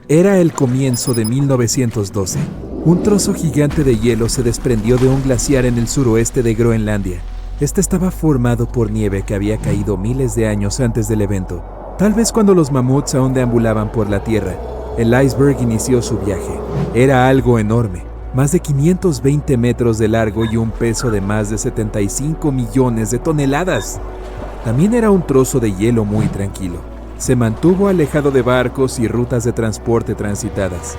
Era el comienzo de 1912. Un trozo gigante de hielo se desprendió de un glaciar en el suroeste de Groenlandia. Este estaba formado por nieve que había caído miles de años antes del evento. Tal vez cuando los mamuts aún deambulaban por la Tierra, el iceberg inició su viaje. Era algo enorme, más de 520 metros de largo y un peso de más de 75 millones de toneladas. También era un trozo de hielo muy tranquilo. Se mantuvo alejado de barcos y rutas de transporte transitadas.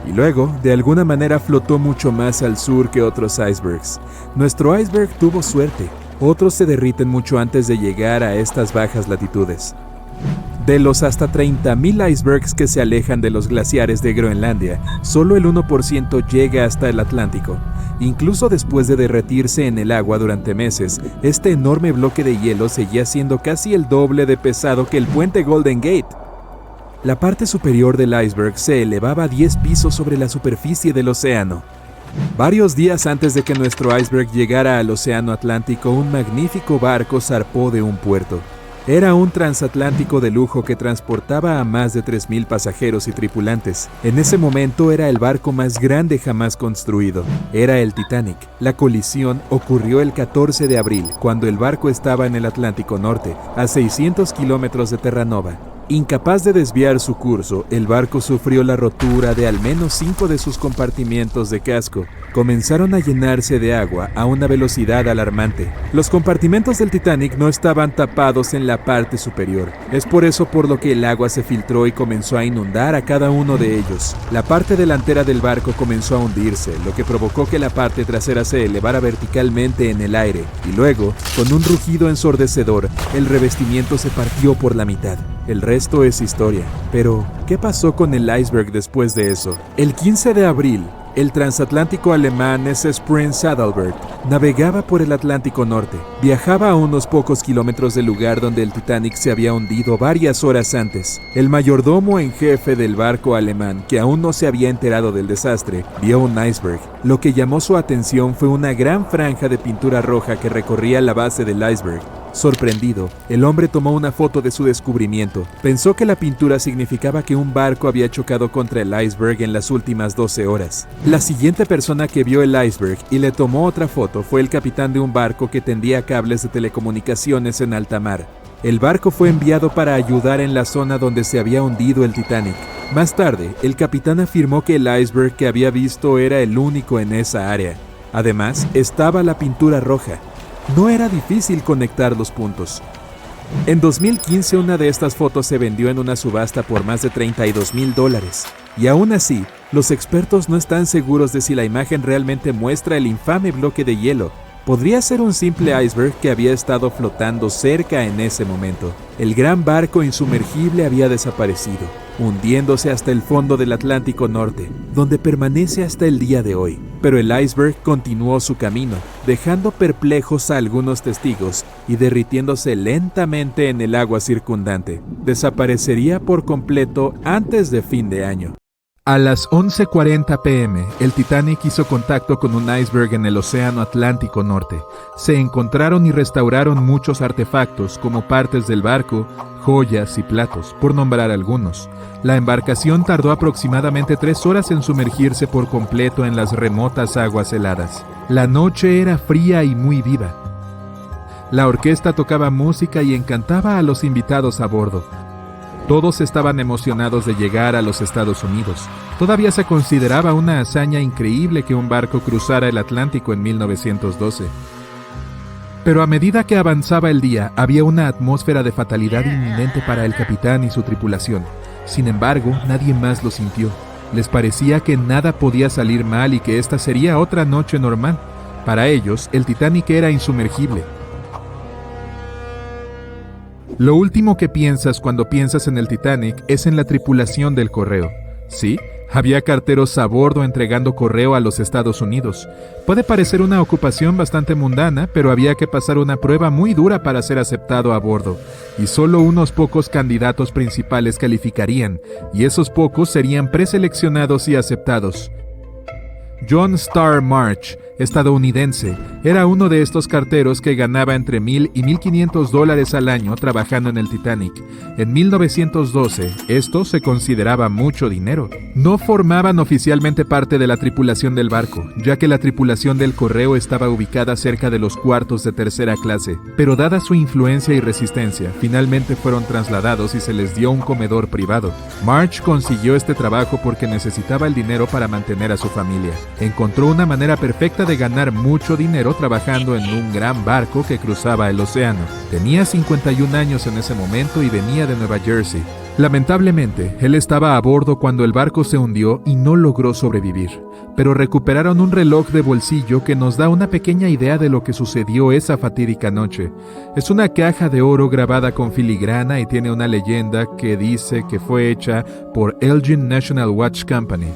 Y luego, de alguna manera, flotó mucho más al sur que otros icebergs. Nuestro iceberg tuvo suerte. Otros se derriten mucho antes de llegar a estas bajas latitudes. De los hasta 30.000 icebergs que se alejan de los glaciares de Groenlandia, solo el 1% llega hasta el Atlántico. Incluso después de derretirse en el agua durante meses, este enorme bloque de hielo seguía siendo casi el doble de pesado que el puente Golden Gate. La parte superior del iceberg se elevaba 10 pisos sobre la superficie del océano. Varios días antes de que nuestro iceberg llegara al océano Atlántico, un magnífico barco zarpó de un puerto. Era un transatlántico de lujo que transportaba a más de 3.000 pasajeros y tripulantes. En ese momento era el barco más grande jamás construido. Era el Titanic. La colisión ocurrió el 14 de abril, cuando el barco estaba en el Atlántico Norte, a 600 kilómetros de Terranova. Incapaz de desviar su curso, el barco sufrió la rotura de al menos 5 de sus compartimientos de casco. Comenzaron a llenarse de agua a una velocidad alarmante. Los compartimentos del Titanic no estaban tapados en la parte superior. Es por eso por lo que el agua se filtró y comenzó a inundar a cada uno de ellos. La parte delantera del barco comenzó a hundirse, lo que provocó que la parte trasera se elevara verticalmente en el aire. Y luego, con un rugido ensordecedor, el revestimiento se partió por la mitad. El resto es historia. Pero, ¿qué pasó con el iceberg después de eso? El 15 de abril, el transatlántico alemán SS Prince Adalbert navegaba por el Atlántico Norte. Viajaba a unos pocos kilómetros del lugar donde el Titanic se había hundido varias horas antes. El mayordomo en jefe del barco alemán, que aún no se había enterado del desastre, vio un iceberg. Lo que llamó su atención fue una gran franja de pintura roja que recorría la base del iceberg. Sorprendido, el hombre tomó una foto de su descubrimiento. Pensó que la pintura significaba que un barco había chocado contra el iceberg en las últimas 12 horas. La siguiente persona que vio el iceberg y le tomó otra foto fue el capitán de un barco que tendía cables de telecomunicaciones en alta mar. El barco fue enviado para ayudar en la zona donde se había hundido el Titanic. Más tarde, el capitán afirmó que el iceberg que había visto era el único en esa área. Además, estaba la pintura roja. No era difícil conectar los puntos. En 2015 una de estas fotos se vendió en una subasta por más de $32,000. Y aún así, los expertos no están seguros de si la imagen realmente muestra el infame bloque de hielo. Podría ser un simple iceberg que había estado flotando cerca en ese momento. El gran barco insumergible había desaparecido, hundiéndose hasta el fondo del Atlántico Norte, donde permanece hasta el día de hoy. Pero el iceberg continuó su camino, dejando perplejos a algunos testigos y derritiéndose lentamente en el agua circundante. Desaparecería por completo antes de fin de año. A las 11:40 p.m., el Titanic hizo contacto con un iceberg en el Océano Atlántico Norte. Se encontraron y restauraron muchos artefactos como partes del barco, joyas y platos, por nombrar algunos. La embarcación tardó aproximadamente 3 horas en sumergirse por completo en las remotas aguas heladas. La noche era fría y muy viva. La orquesta tocaba música y encantaba a los invitados a bordo. Todos estaban emocionados de llegar a los Estados Unidos. Todavía se consideraba una hazaña increíble que un barco cruzara el Atlántico en 1912. Pero a medida que avanzaba el día, había una atmósfera de fatalidad inminente para el capitán y su tripulación. Sin embargo, nadie más lo sintió. Les parecía que nada podía salir mal y que esta sería otra noche normal. Para ellos, el Titanic era insumergible. Lo último que piensas cuando piensas en el Titanic es en la tripulación del correo. Sí, había carteros a bordo entregando correo a los Estados Unidos. Puede parecer una ocupación bastante mundana, pero había que pasar una prueba muy dura para ser aceptado a bordo. Y solo unos pocos candidatos principales calificarían, y esos pocos serían preseleccionados y aceptados. John Starr March estadounidense. Era uno de estos carteros que ganaba entre $1,000 y $1,500 al año trabajando en el Titanic. En 1912, esto se consideraba mucho dinero. No formaban oficialmente parte de la tripulación del barco, ya que la tripulación del correo estaba ubicada cerca de los cuartos de tercera clase, pero dada su influencia y resistencia, finalmente fueron trasladados y se les dio un comedor privado. Marge consiguió este trabajo porque necesitaba el dinero para mantener a su familia. Encontró una manera perfecta de ganar mucho dinero trabajando en un gran barco que cruzaba el océano. Tenía 51 años en ese momento y venía de Nueva Jersey. Lamentablemente, él estaba a bordo cuando el barco se hundió y no logró sobrevivir. Pero recuperaron un reloj de bolsillo que nos da una pequeña idea de lo que sucedió esa fatídica noche. Es una caja de oro grabada con filigrana y tiene una leyenda que dice que fue hecha por Elgin National Watch Company.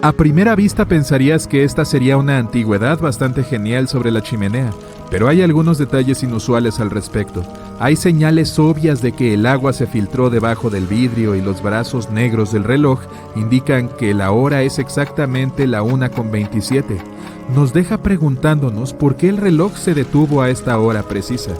A primera vista pensarías que esta sería una antigüedad bastante genial sobre la chimenea, pero hay algunos detalles inusuales al respecto. Hay señales obvias de que el agua se filtró debajo del vidrio y los brazos negros del reloj indican que la hora es exactamente la 1:27. Nos deja preguntándonos por qué el reloj se detuvo a esta hora precisa.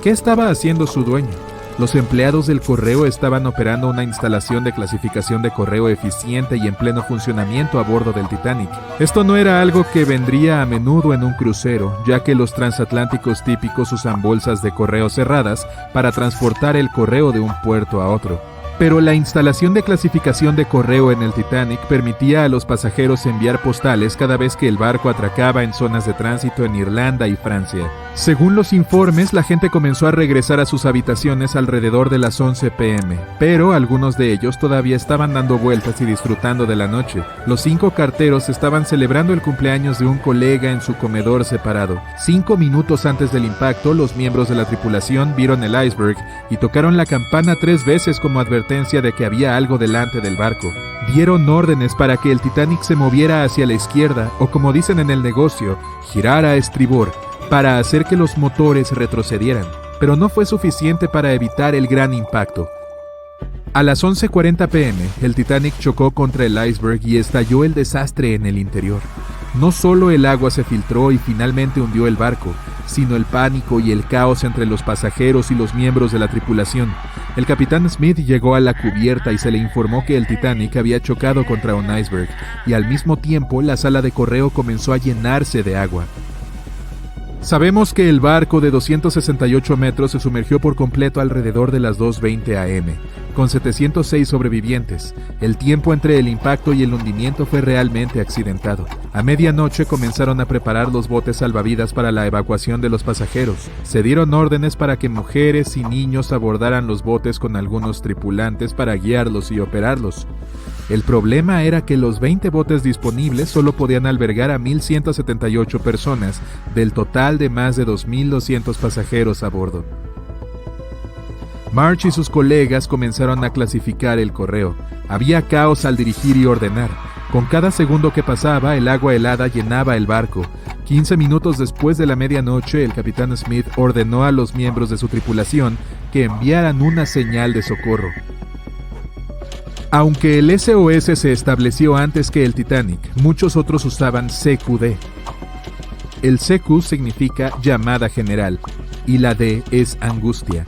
¿Qué estaba haciendo su dueño? Los empleados del correo estaban operando una instalación de clasificación de correo eficiente y en pleno funcionamiento a bordo del Titanic. Esto no era algo que vendría a menudo en un crucero, ya que los transatlánticos típicos usan bolsas de correo cerradas para transportar el correo de un puerto a otro. Pero la instalación de clasificación de correo en el Titanic permitía a los pasajeros enviar postales cada vez que el barco atracaba en zonas de tránsito en Irlanda y Francia. Según los informes, la gente comenzó a regresar a sus habitaciones alrededor de las 11 p.m., pero algunos de ellos todavía estaban dando vueltas y disfrutando de la noche. Los 5 carteros estaban celebrando el cumpleaños de un colega en su comedor separado. 5 minutos antes del impacto, los miembros de la tripulación vieron el iceberg y tocaron la campana 3 veces como advertencia de que había algo delante del barco. Dieron órdenes para que el Titanic se moviera hacia la izquierda, o como dicen en el negocio, girar a estribor, para hacer que los motores retrocedieran, pero no fue suficiente para evitar el gran impacto. A las 11:40 p.m., el Titanic chocó contra el iceberg y estalló el desastre en el interior. No solo el agua se filtró y finalmente hundió el barco, sino el pánico y el caos entre los pasajeros y los miembros de la tripulación. El capitán Smith llegó a la cubierta y se le informó que el Titanic había chocado contra un iceberg, y al mismo tiempo la sala de correo comenzó a llenarse de agua. Sabemos que el barco de 268 metros se sumergió por completo alrededor de las 2:20 a.m., con 706 sobrevivientes. El tiempo entre el impacto y el hundimiento fue realmente accidentado. A medianoche comenzaron a preparar los botes salvavidas para la evacuación de los pasajeros. Se dieron órdenes para que mujeres y niños abordaran los botes con algunos tripulantes para guiarlos y operarlos. El problema era que los 20 botes disponibles solo podían albergar a 1,178 personas, del total de más de 2,200 pasajeros a bordo. Marge y sus colegas comenzaron a clasificar el correo. Había caos al dirigir y ordenar. Con cada segundo que pasaba, el agua helada llenaba el barco. 15 minutos después de la medianoche, el capitán Smith ordenó a los miembros de su tripulación que enviaran una señal de socorro. Aunque el SOS se estableció antes que el Titanic, muchos otros usaban CQD. El CQ significa llamada general y la D es angustia.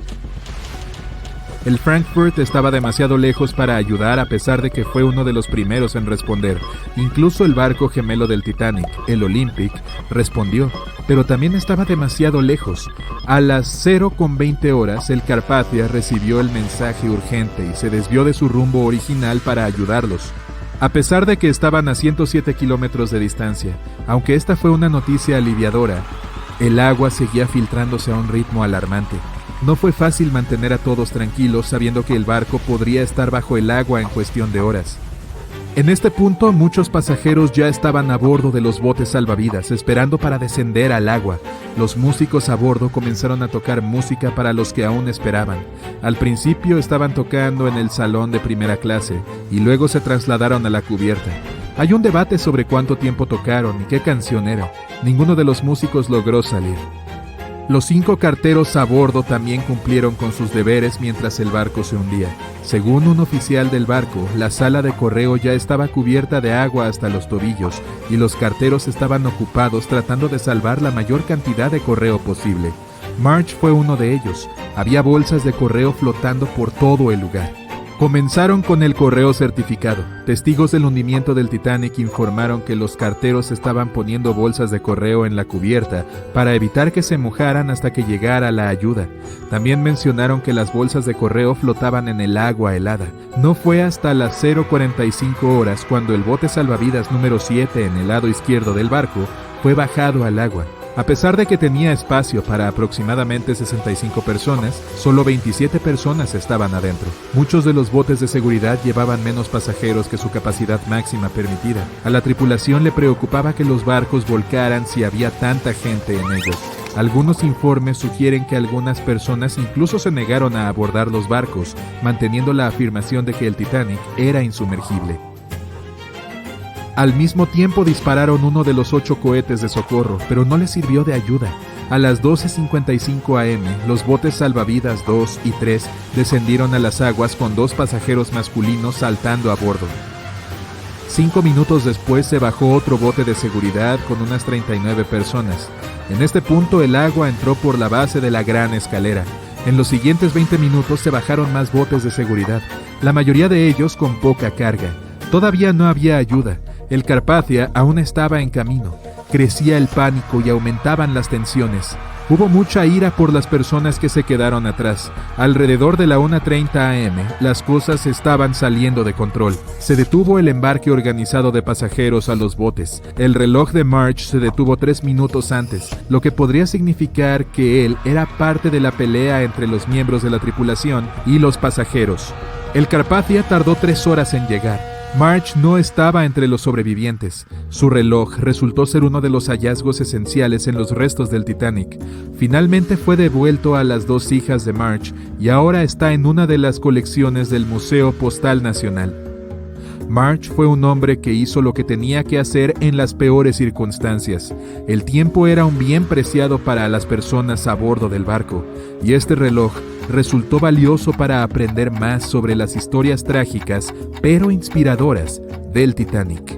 El Frankfurt estaba demasiado lejos para ayudar a pesar de que fue uno de los primeros en responder. Incluso el barco gemelo del Titanic, el Olympic, respondió, pero también estaba demasiado lejos. A las 0:20 horas, el Carpathia recibió el mensaje urgente y se desvió de su rumbo original para ayudarlos. A pesar de que estaban a 107 kilómetros de distancia, aunque esta fue una noticia aliviadora, el agua seguía filtrándose a un ritmo alarmante. No fue fácil mantener a todos tranquilos sabiendo que el barco podría estar bajo el agua en cuestión de horas. En este punto, muchos pasajeros ya estaban a bordo de los botes salvavidas, esperando para descender al agua. Los músicos a bordo comenzaron a tocar música para los que aún esperaban. Al principio estaban tocando en el salón de primera clase, y luego se trasladaron a la cubierta. Hay un debate sobre cuánto tiempo tocaron y qué canción era. Ninguno de los músicos logró salir. Los 5 carteros a bordo también cumplieron con sus deberes mientras el barco se hundía. Según un oficial del barco, la sala de correo ya estaba cubierta de agua hasta los tobillos y los carteros estaban ocupados tratando de salvar la mayor cantidad de correo posible. Marge fue uno de ellos. Había bolsas de correo flotando por todo el lugar. Comenzaron con el correo certificado. Testigos del hundimiento del Titanic informaron que los carteros estaban poniendo bolsas de correo en la cubierta para evitar que se mojaran hasta que llegara la ayuda. También mencionaron que las bolsas de correo flotaban en el agua helada. No fue hasta las 0:45 horas cuando el bote salvavidas número 7 en el lado izquierdo del barco fue bajado al agua. A pesar de que tenía espacio para aproximadamente 65 personas, solo 27 personas estaban adentro. Muchos de los botes de seguridad llevaban menos pasajeros que su capacidad máxima permitida. A la tripulación le preocupaba que los barcos volcaran si había tanta gente en ellos. Algunos informes sugieren que algunas personas incluso se negaron a abordar los barcos, manteniendo la afirmación de que el Titanic era insumergible. Al mismo tiempo dispararon uno de los 8 cohetes de socorro, pero no les sirvió de ayuda. A las 12:55 am, los botes salvavidas 2 y 3 descendieron a las aguas con 2 pasajeros masculinos saltando a bordo. 5 minutos después se bajó otro bote de seguridad con unas 39 personas. En este punto el agua entró por la base de la gran escalera. En los siguientes 20 minutos se bajaron más botes de seguridad, la mayoría de ellos con poca carga. Todavía no había ayuda. El Carpathia aún estaba en camino. Crecía el pánico y aumentaban las tensiones. Hubo mucha ira por las personas que se quedaron atrás. Alrededor de la 1:30 am, las cosas estaban saliendo de control. Se detuvo el embarque organizado de pasajeros a los botes. El reloj de Marge se detuvo 3 minutos antes, lo que podría significar que él era parte de la pelea entre los miembros de la tripulación y los pasajeros. El Carpathia tardó 3 horas en llegar. Marge no estaba entre los sobrevivientes. Su reloj resultó ser uno de los hallazgos esenciales en los restos del Titanic. Finalmente fue devuelto a las 2 hijas de Marge y ahora está en una de las colecciones del Museo Postal Nacional. Marge fue un hombre que hizo lo que tenía que hacer en las peores circunstancias. El tiempo era un bien preciado para las personas a bordo del barco, y este reloj resultó valioso para aprender más sobre las historias trágicas, pero inspiradoras, del Titanic.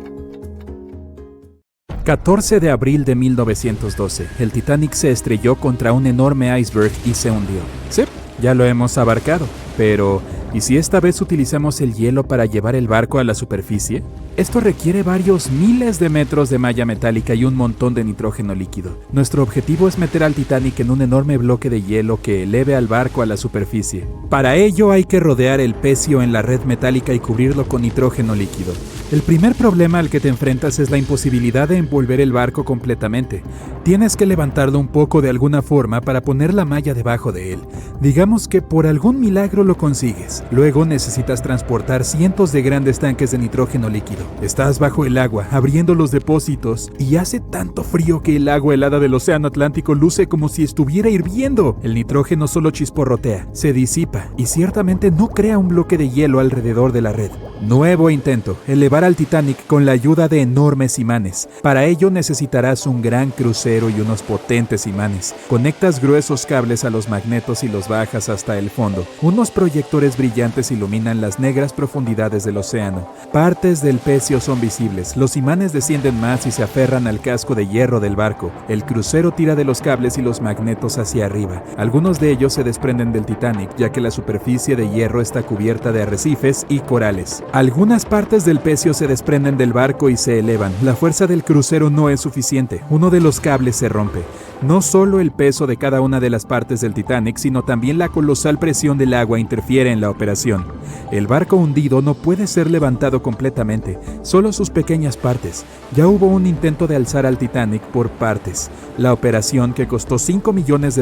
14 de abril de 1912, el Titanic se estrelló contra un enorme iceberg y se hundió. Sí, ya lo hemos abarcado, pero ¿y si esta vez utilizamos el hielo para llevar el barco a la superficie? Esto requiere varios miles de metros de malla metálica y un montón de nitrógeno líquido. Nuestro objetivo es meter al Titanic en un enorme bloque de hielo que eleve al barco a la superficie. Para ello hay que rodear el pecio en la red metálica y cubrirlo con nitrógeno líquido. El primer problema al que te enfrentas es la imposibilidad de envolver el barco completamente. Tienes que levantarlo un poco de alguna forma para poner la malla debajo de él. Digamos que por algún milagro lo consigues. Luego necesitas transportar cientos de grandes tanques de nitrógeno líquido. Estás bajo el agua, abriendo los depósitos, y hace tanto frío que el agua helada del océano Atlántico luce como si estuviera hirviendo. El nitrógeno solo chisporrotea, se disipa, y ciertamente no crea un bloque de hielo alrededor de la red. Nuevo intento, elevar al Titanic con la ayuda de enormes imanes. Para ello necesitarás un gran crucero y unos potentes imanes. Conectas gruesos cables a los magnetos y los bajas hasta el fondo. Unos proyectores brillantes iluminan las negras profundidades del océano. Partes del pecio son visibles. Los imanes descienden más y se aferran al casco de hierro del barco. El crucero tira de los cables y los magnetos hacia arriba. Algunos de ellos se desprenden del Titanic, ya que la superficie de hierro está cubierta de arrecifes y corales. Algunas partes del pecio se desprenden del barco y se elevan. La fuerza del crucero no es suficiente. Uno de los cables se rompe. No solo el peso de cada una de las partes del Titanic, sino también la colosal presión del agua interfiere en la operación. El barco hundido no puede ser levantado completamente, solo sus pequeñas partes. Ya hubo un intento de alzar al Titanic por partes. La operación, que costó $5 millones,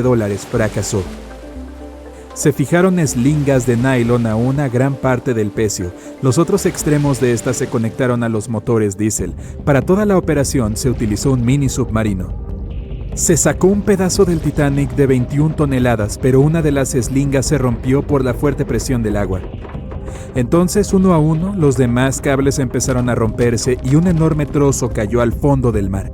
fracasó. Se fijaron eslingas de nylon a una gran parte del pecio. Los otros extremos de esta se conectaron a los motores diésel. Para toda la operación se utilizó un mini submarino. Se sacó un pedazo del Titanic de 21 toneladas, pero una de las eslingas se rompió por la fuerte presión del agua. Entonces, uno a uno, los demás cables empezaron a romperse y un enorme trozo cayó al fondo del mar.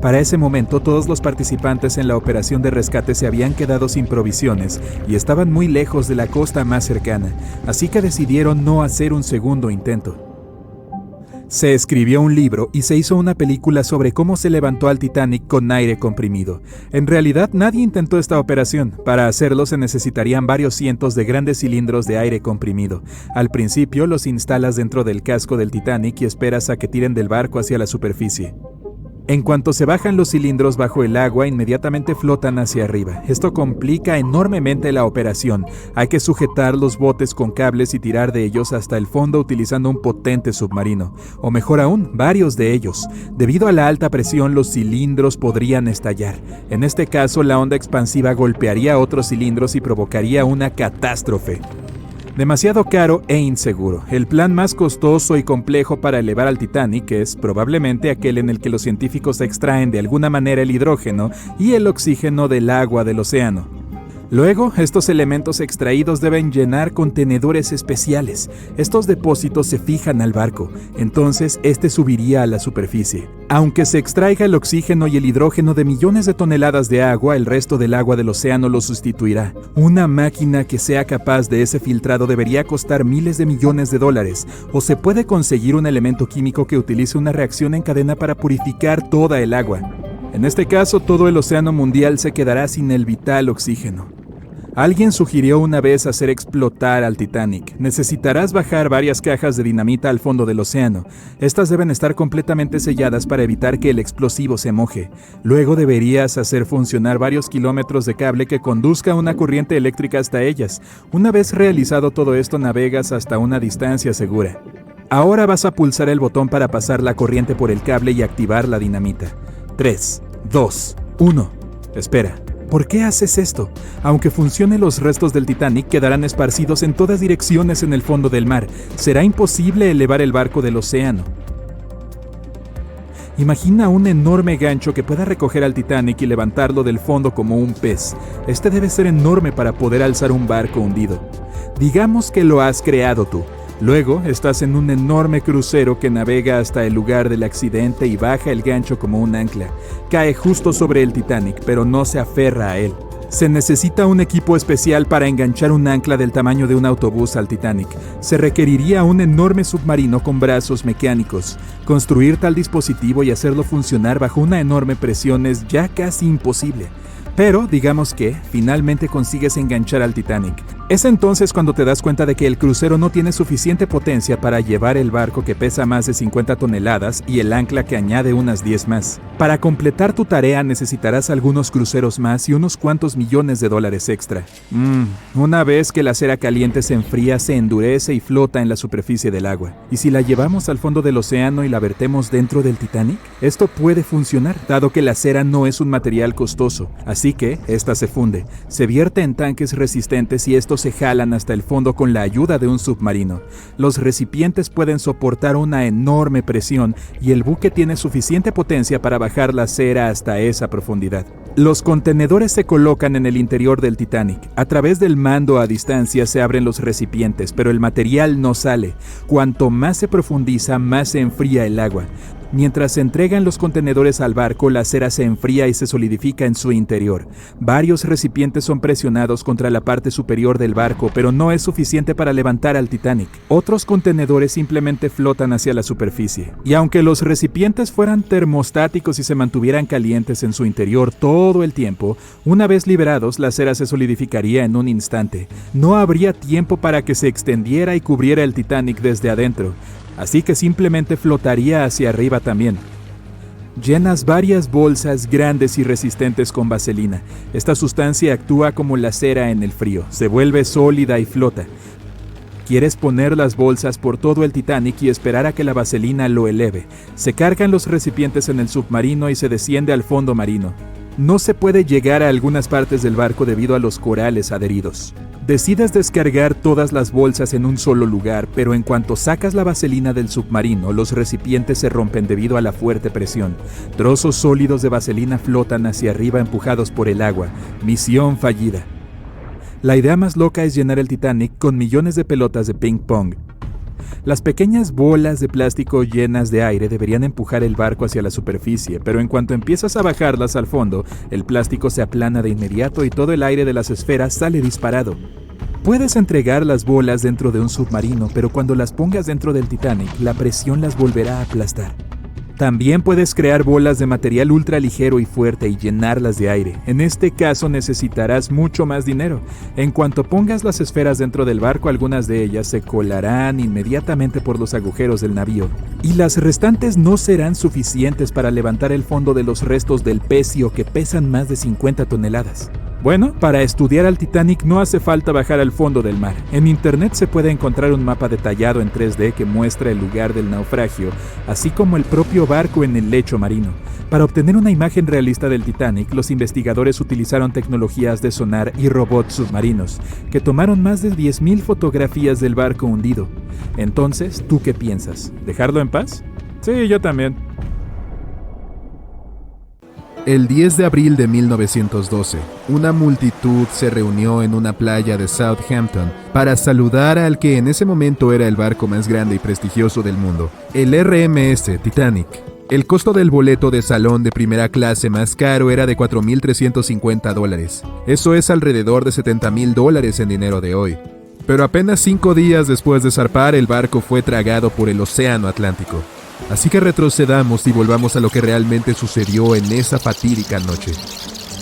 Para ese momento, todos los participantes en la operación de rescate se habían quedado sin provisiones y estaban muy lejos de la costa más cercana, así que decidieron no hacer un segundo intento. Se escribió un libro y se hizo una película sobre cómo se levantó al Titanic con aire comprimido. En realidad, nadie intentó esta operación. Para hacerlo se necesitarían varios cientos de grandes cilindros de aire comprimido. Al principio los instalas dentro del casco del Titanic y esperas a que tiren del barco hacia la superficie. En cuanto se bajan los cilindros bajo el agua, inmediatamente flotan hacia arriba. Esto complica enormemente la operación. Hay que sujetar los botes con cables y tirar de ellos hasta el fondo utilizando un potente submarino. O mejor aún, varios de ellos. Debido a la alta presión, los cilindros podrían estallar. En este caso, la onda expansiva golpearía otros cilindros y provocaría una catástrofe. Demasiado caro e inseguro. El plan más costoso y complejo para elevar al Titanic es probablemente aquel en el que los científicos extraen de alguna manera el hidrógeno y el oxígeno del agua del océano. Luego, estos elementos extraídos deben llenar contenedores especiales. Estos depósitos se fijan al barco, entonces este subiría a la superficie. Aunque se extraiga el oxígeno y el hidrógeno de millones de toneladas de agua, el resto del agua del océano lo sustituirá. Una máquina que sea capaz de ese filtrado debería costar miles de millones de dólares, o se puede conseguir un elemento químico que utilice una reacción en cadena para purificar toda el agua. En este caso, todo el océano mundial se quedará sin el vital oxígeno. Alguien sugirió una vez hacer explotar al Titanic. Necesitarás bajar varias cajas de dinamita al fondo del océano. Estas deben estar completamente selladas para evitar que el explosivo se moje. Luego deberías hacer funcionar varios kilómetros de cable que conduzca una corriente eléctrica hasta ellas. Una vez realizado todo esto, navegas hasta una distancia segura. Ahora vas a pulsar el botón para pasar la corriente por el cable y activar la dinamita. 3, 2, 1. Espera. ¿Por qué haces esto? Aunque funcione, los restos del Titanic quedarán esparcidos en todas direcciones en el fondo del mar. Será imposible elevar el barco del océano. Imagina un enorme gancho que pueda recoger al Titanic y levantarlo del fondo como un pez. Este debe ser enorme para poder alzar un barco hundido. Digamos que lo has creado tú. Luego, estás en un enorme crucero que navega hasta el lugar del accidente y baja el gancho como un ancla. Cae justo sobre el Titanic, pero no se aferra a él. Se necesita un equipo especial para enganchar un ancla del tamaño de un autobús al Titanic. Se requeriría un enorme submarino con brazos mecánicos. Construir tal dispositivo y hacerlo funcionar bajo una enorme presión es ya casi imposible. Pero, digamos que, finalmente consigues enganchar al Titanic. Es entonces cuando te das cuenta de que el crucero no tiene suficiente potencia para llevar el barco que pesa más de 50 toneladas y el ancla que añade unas 10 más. Para completar tu tarea necesitarás algunos cruceros más y unos cuantos millones de dólares extra. Una vez que la cera caliente se enfría, se endurece y flota en la superficie del agua. ¿Y si la llevamos al fondo del océano y la vertemos dentro del Titanic? Esto puede funcionar, dado que la cera no es un material costoso. Así que, esta se funde, se vierte en tanques resistentes y estos se jalan hasta el fondo con la ayuda de un submarino. Los recipientes pueden soportar una enorme presión y el buque tiene suficiente potencia para bajar la cera hasta esa profundidad. Los contenedores se colocan en el interior del Titanic. A través del mando a distancia se abren los recipientes, pero el material no sale. Cuanto más se profundiza, más se enfría el agua. Mientras se entregan los contenedores al barco, la cera se enfría y se solidifica en su interior. Varios recipientes son presionados contra la parte superior del barco, pero no es suficiente para levantar al Titanic. Otros contenedores simplemente flotan hacia la superficie. Y aunque los recipientes fueran termostáticos y se mantuvieran calientes en su interior todo el tiempo, una vez liberados, la cera se solidificaría en un instante. No habría tiempo para que se extendiera y cubriera el Titanic desde adentro. Así que simplemente flotaría hacia arriba también. Llenas varias bolsas grandes y resistentes con vaselina. Esta sustancia actúa como la cera en el frío, se vuelve sólida y flota. Quieres poner las bolsas por todo el Titanic y esperar a que la vaselina lo eleve. Se cargan los recipientes en el submarino y se desciende al fondo marino. No se puede llegar a algunas partes del barco debido a los corales adheridos. Decides descargar todas las bolsas en un solo lugar, pero en cuanto sacas la vaselina del submarino, los recipientes se rompen debido a la fuerte presión. Trozos sólidos de vaselina flotan hacia arriba empujados por el agua. Misión fallida. La idea más loca es llenar el Titanic con millones de pelotas de ping pong. Las pequeñas bolas de plástico llenas de aire deberían empujar el barco hacia la superficie, pero en cuanto empiezas a bajarlas al fondo, el plástico se aplana de inmediato y todo el aire de las esferas sale disparado. Puedes entregar las bolas dentro de un submarino, pero cuando las pongas dentro del Titanic, la presión las volverá a aplastar. También puedes crear bolas de material ultra ligero y fuerte y llenarlas de aire. En este caso necesitarás mucho más dinero. En cuanto pongas las esferas dentro del barco, algunas de ellas se colarán inmediatamente por los agujeros del navío, y las restantes no serán suficientes para levantar el fondo de los restos del pecio que pesan más de 50 toneladas. Bueno, para estudiar al Titanic no hace falta bajar al fondo del mar. En internet se puede encontrar un mapa detallado en 3D que muestra el lugar del naufragio, así como el propio barco en el lecho marino. Para obtener una imagen realista del Titanic, los investigadores utilizaron tecnologías de sonar y robots submarinos, que tomaron más de 10.000 fotografías del barco hundido. Entonces, ¿tú qué piensas? ¿Dejarlo en paz? Sí, yo también. El 10 de abril de 1912, una multitud se reunió en una playa de Southampton para saludar al que en ese momento era el barco más grande y prestigioso del mundo, el RMS Titanic. El costo del boleto de salón de primera clase más caro era de $4,350. Eso es alrededor de $70,000 en dinero de hoy. Pero apenas 5 días después de zarpar, el barco fue tragado por el Océano Atlántico. Así que retrocedamos y volvamos a lo que realmente sucedió en esa fatídica noche.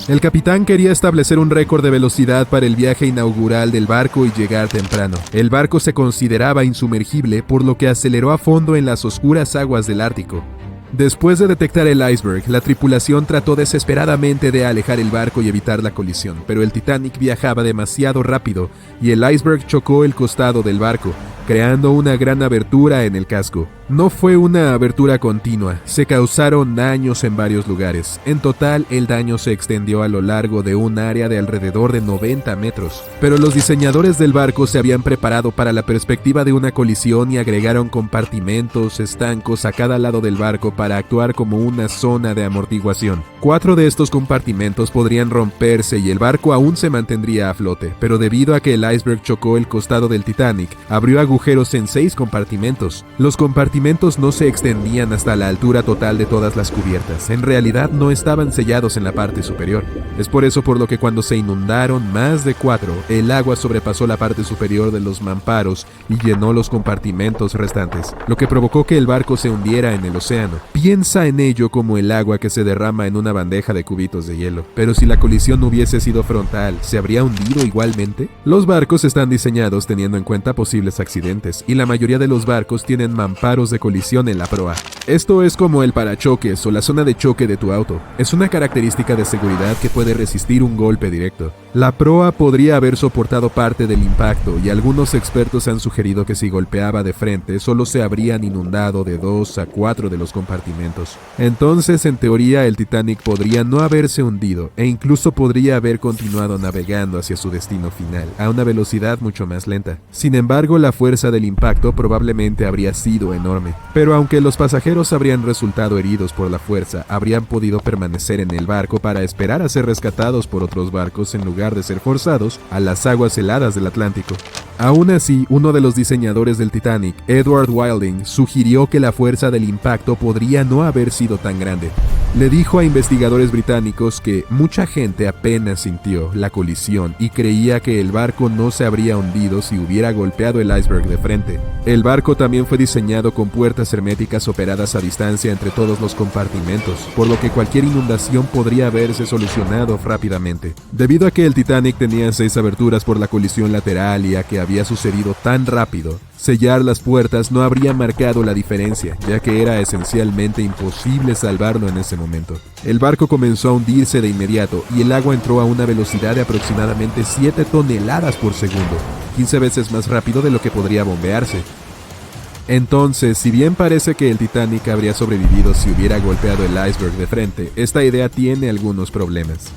El capitán quería establecer un récord de velocidad para el viaje inaugural del barco y llegar temprano. El barco se consideraba insumergible, por lo que aceleró a fondo en las oscuras aguas del Ártico. Después de detectar el iceberg, la tripulación trató desesperadamente de alejar el barco y evitar la colisión, pero el Titanic viajaba demasiado rápido y el iceberg chocó el costado del barco, creando una gran abertura en el casco. No fue una abertura continua, se causaron daños en varios lugares. En total, el daño se extendió a lo largo de un área de alrededor de 90 metros. Pero los diseñadores del barco se habían preparado para la perspectiva de una colisión y agregaron compartimentos estancos a cada lado del barco para actuar como una zona de amortiguación. 4 de estos compartimentos podrían romperse y el barco aún se mantendría a flote, pero debido a que el iceberg chocó el costado del Titanic, abrió agujeros en 6 compartimentos. Los compartimentos no se extendían hasta la altura total de todas las cubiertas. En realidad no estaban sellados en la parte superior. Es por eso por lo que cuando se inundaron más de 4, el agua sobrepasó la parte superior de los mamparos y llenó los compartimentos restantes, lo que provocó que el barco se hundiera en el océano. Piensa en ello como el agua que se derrama en una bandeja de cubitos de hielo. Pero si la colisión hubiese sido frontal, ¿se habría hundido igualmente? Los barcos están diseñados teniendo en cuenta posibles accidentes, y la mayoría de los barcos tienen mamparos de colisión en la proa. Esto es como el parachoques o la zona de choque de tu auto. Es una característica de seguridad que puede resistir un golpe directo. La proa podría haber soportado parte del impacto y algunos expertos han sugerido que si golpeaba de frente solo se habrían inundado de 2 a 4 de los compartimentos. Entonces, en teoría, el Titanic podría no haberse hundido e incluso podría haber continuado navegando hacia su destino final a una velocidad mucho más lenta. Sin embargo, la fuerza del impacto probablemente habría sido enorme. Pero aunque los pasajeros habrían resultado heridos por la fuerza, habrían podido permanecer en el barco para esperar a ser rescatados por otros barcos en lugar de ser forzados a las aguas heladas del Atlántico. Aún así, uno de los diseñadores del Titanic, Edward Wilding, sugirió que la fuerza del impacto podría no haber sido tan grande. Le dijo a investigadores británicos que mucha gente apenas sintió la colisión y creía que el barco no se habría hundido si hubiera golpeado el iceberg de frente. El barco también fue diseñado con puertas herméticas operadas a distancia entre todos los compartimentos, por lo que cualquier inundación podría haberse solucionado rápidamente. Debido a que el Titanic tenía 6 aberturas por la colisión lateral y a que había sucedido tan rápido, sellar las puertas no habría marcado la diferencia, ya que era esencialmente imposible salvarlo en ese momento. El barco comenzó a hundirse de inmediato y el agua entró a una velocidad de aproximadamente 7 toneladas por segundo, 15 veces más rápido de lo que podría bombearse. Entonces, si bien parece que el Titanic habría sobrevivido si hubiera golpeado el iceberg de frente, esta idea tiene algunos problemas.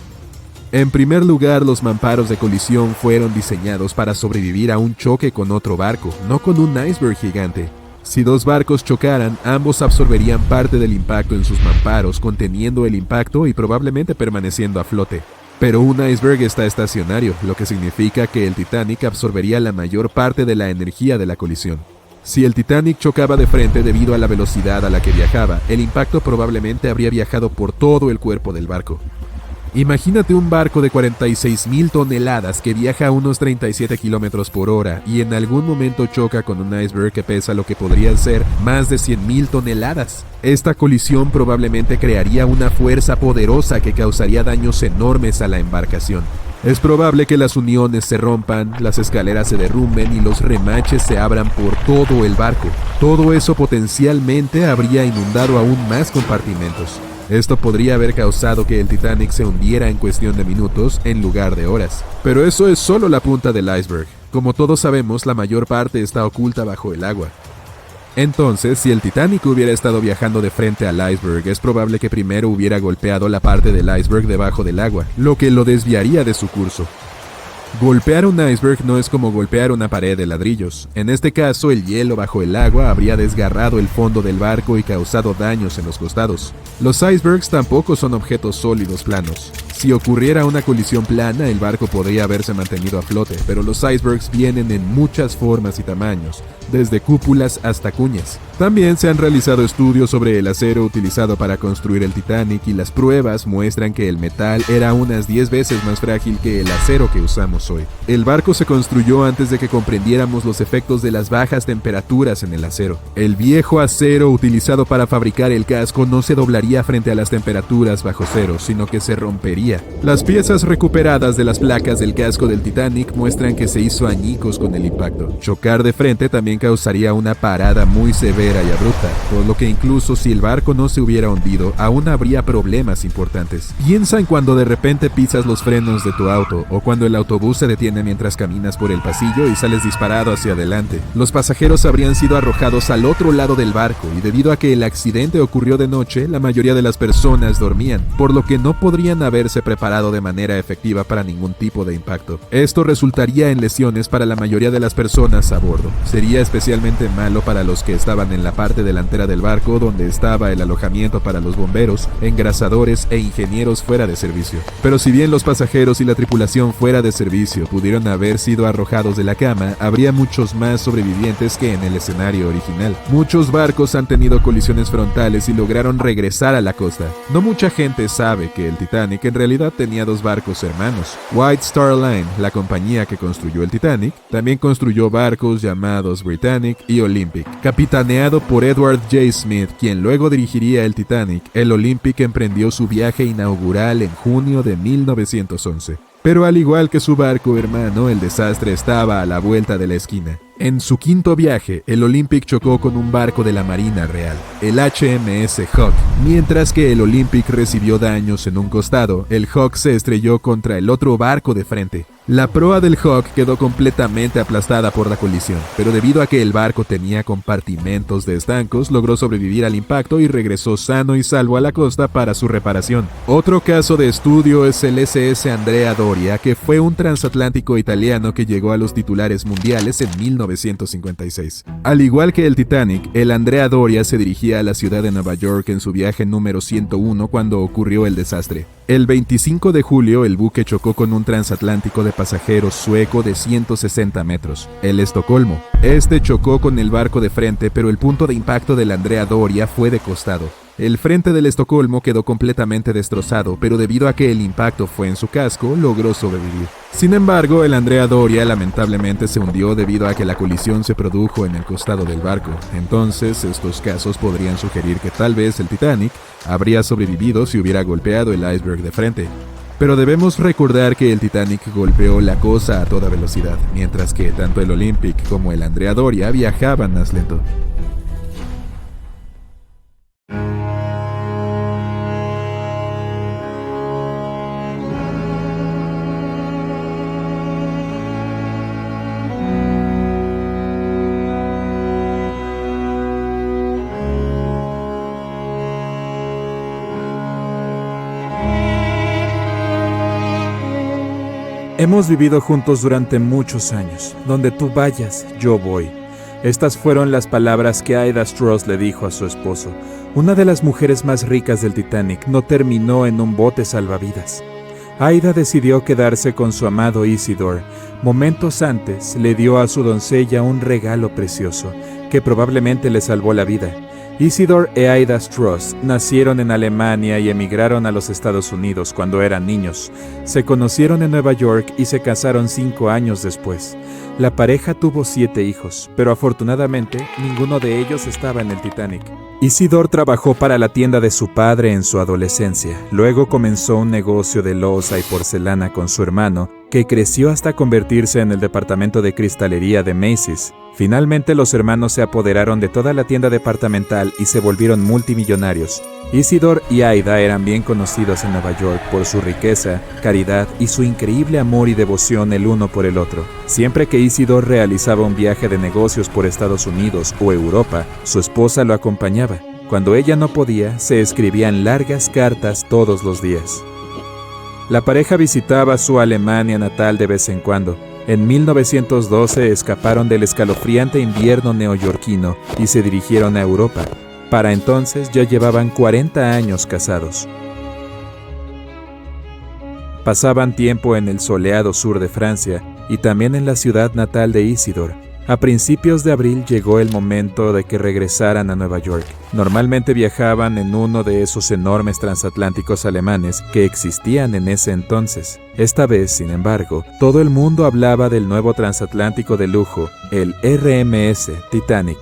En primer lugar, los mamparos de colisión fueron diseñados para sobrevivir a un choque con otro barco, no con un iceberg gigante. Si 2 barcos chocaran, ambos absorberían parte del impacto en sus mamparos, conteniendo el impacto y probablemente permaneciendo a flote. Pero un iceberg está estacionario, lo que significa que el Titanic absorbería la mayor parte de la energía de la colisión. Si el Titanic chocaba de frente debido a la velocidad a la que viajaba, el impacto probablemente habría viajado por todo el cuerpo del barco. Imagínate un barco de 46,000 toneladas que viaja a unos 37 kilómetros por hora y en algún momento choca con un iceberg que pesa lo que podrían ser más de 100,000 toneladas. Esta colisión probablemente crearía una fuerza poderosa que causaría daños enormes a la embarcación. Es probable que las uniones se rompan, las escaleras se derrumben y los remaches se abran por todo el barco. Todo eso potencialmente habría inundado aún más compartimentos. Esto podría haber causado que el Titanic se hundiera en cuestión de minutos en lugar de horas. Pero eso es solo la punta del iceberg. Como todos sabemos, la mayor parte está oculta bajo el agua. Entonces, si el Titanic hubiera estado viajando de frente al iceberg, es probable que primero hubiera golpeado la parte del iceberg debajo del agua, lo que lo desviaría de su curso. Golpear un iceberg no es como golpear una pared de ladrillos. En este caso, el hielo bajo el agua habría desgarrado el fondo del barco y causado daños en los costados. Los icebergs tampoco son objetos sólidos planos. Si ocurriera una colisión plana, el barco podría haberse mantenido a flote, pero los icebergs vienen en muchas formas y tamaños, desde cúpulas hasta cuñas. También se han realizado estudios sobre el acero utilizado para construir el Titanic y las pruebas muestran que el metal era unas 10 veces más frágil que el acero que usamos hoy. El barco se construyó antes de que comprendiéramos los efectos de las bajas temperaturas en el acero. El viejo acero utilizado para fabricar el casco no se doblaría frente a las temperaturas bajo cero, sino que se rompería. Las piezas recuperadas de las placas del casco del Titanic muestran que se hizo añicos con el impacto. Chocar de frente también causaría una parada muy severa y abrupta, por lo que incluso si el barco no se hubiera hundido, aún habría problemas importantes. Piensa en cuando de repente pisas los frenos de tu auto, o cuando el autobús se detiene mientras caminas por el pasillo y sales disparado hacia adelante. Los pasajeros habrían sido arrojados al otro lado del barco, y debido a que el accidente ocurrió de noche, la mayoría de las personas dormían, por lo que no podrían haberse preparado de manera efectiva para ningún tipo de impacto. Esto resultaría en lesiones para la mayoría de las personas a bordo. Sería especialmente malo para los que estaban en la parte delantera del barco donde estaba el alojamiento para los bomberos, engrasadores e ingenieros fuera de servicio. Pero si bien los pasajeros y la tripulación fuera de servicio pudieron haber sido arrojados de la cama, habría muchos más sobrevivientes que en el escenario original. Muchos barcos han tenido colisiones frontales y lograron regresar a la costa. No mucha gente sabe que el Titanic en realidad tenía dos barcos hermanos. White Star Line, la compañía que construyó el Titanic, también construyó barcos llamados Britannic y Olympic. Capitaneado por Edward J. Smith, quien luego dirigiría el Titanic, el Olympic emprendió su viaje inaugural en junio de 1911. Pero al igual que su barco hermano, el desastre estaba a la vuelta de la esquina. En su quinto viaje, el Olympic chocó con un barco de la Marina Real, el HMS Hawke. Mientras que el Olympic recibió daños en un costado, el Hawke se estrelló contra el otro barco de frente. La proa del Hawke quedó completamente aplastada por la colisión, pero debido a que el barco tenía compartimentos de estancos, logró sobrevivir al impacto y regresó sano y salvo a la costa para su reparación. Otro caso de estudio es el SS Andrea Doria, que fue un transatlántico italiano que llegó a los titulares mundiales en 1956. Al igual que el Titanic, el Andrea Doria se dirigía a la ciudad de Nueva York en su viaje número 101 cuando ocurrió el desastre. El 25 de julio, el buque chocó con un transatlántico de pasajeros sueco de 160 metros, el Estocolmo. Este chocó con el barco de frente, pero el punto de impacto del Andrea Doria fue de costado. El frente del Estocolmo quedó completamente destrozado, pero debido a que el impacto fue en su casco, logró sobrevivir. Sin embargo, el Andrea Doria lamentablemente se hundió debido a que la colisión se produjo en el costado del barco. Entonces, estos casos podrían sugerir que tal vez el Titanic habría sobrevivido si hubiera golpeado el iceberg de frente. Pero debemos recordar que el Titanic golpeó la costa a toda velocidad, mientras que tanto el Olympic como el Andrea Doria viajaban más lento. Hemos vivido juntos durante muchos años. Donde tú vayas, yo voy. Estas fueron las palabras que Ida Strauss le dijo a su esposo. Una de las mujeres más ricas del Titanic no terminó en un bote salvavidas. Ida decidió quedarse con su amado Isidore. Momentos antes le dio a su doncella un regalo precioso, que probablemente le salvó la vida. Isidor e Aida Stross nacieron en Alemania y emigraron a los Estados Unidos cuando eran niños. Se conocieron en Nueva York y se casaron 5 años después. La pareja tuvo 7 hijos, pero afortunadamente ninguno de ellos estaba en el Titanic. Isidor trabajó para la tienda de su padre en su adolescencia. Luego comenzó un negocio de loza y porcelana con su hermano, que creció hasta convertirse en el departamento de cristalería de Macy's. Finalmente los hermanos se apoderaron de toda la tienda departamental y se volvieron multimillonarios. Isidor y Aida eran bien conocidos en Nueva York por su riqueza, caridad y su increíble amor y devoción el uno por el otro. Siempre que Isidor realizaba un viaje de negocios por Estados Unidos o Europa, su esposa lo acompañaba. Cuando ella no podía, se escribían largas cartas todos los días. La pareja visitaba su Alemania natal de vez en cuando. En 1912 escaparon del escalofriante invierno neoyorquino y se dirigieron a Europa. Para entonces ya llevaban 40 años casados. Pasaban tiempo en el soleado sur de Francia y también en la ciudad natal de Isidor. A principios de abril llegó el momento de que regresaran a Nueva York. Normalmente viajaban en uno de esos enormes transatlánticos alemanes que existían en ese entonces. Esta vez, sin embargo, todo el mundo hablaba del nuevo transatlántico de lujo, el RMS Titanic.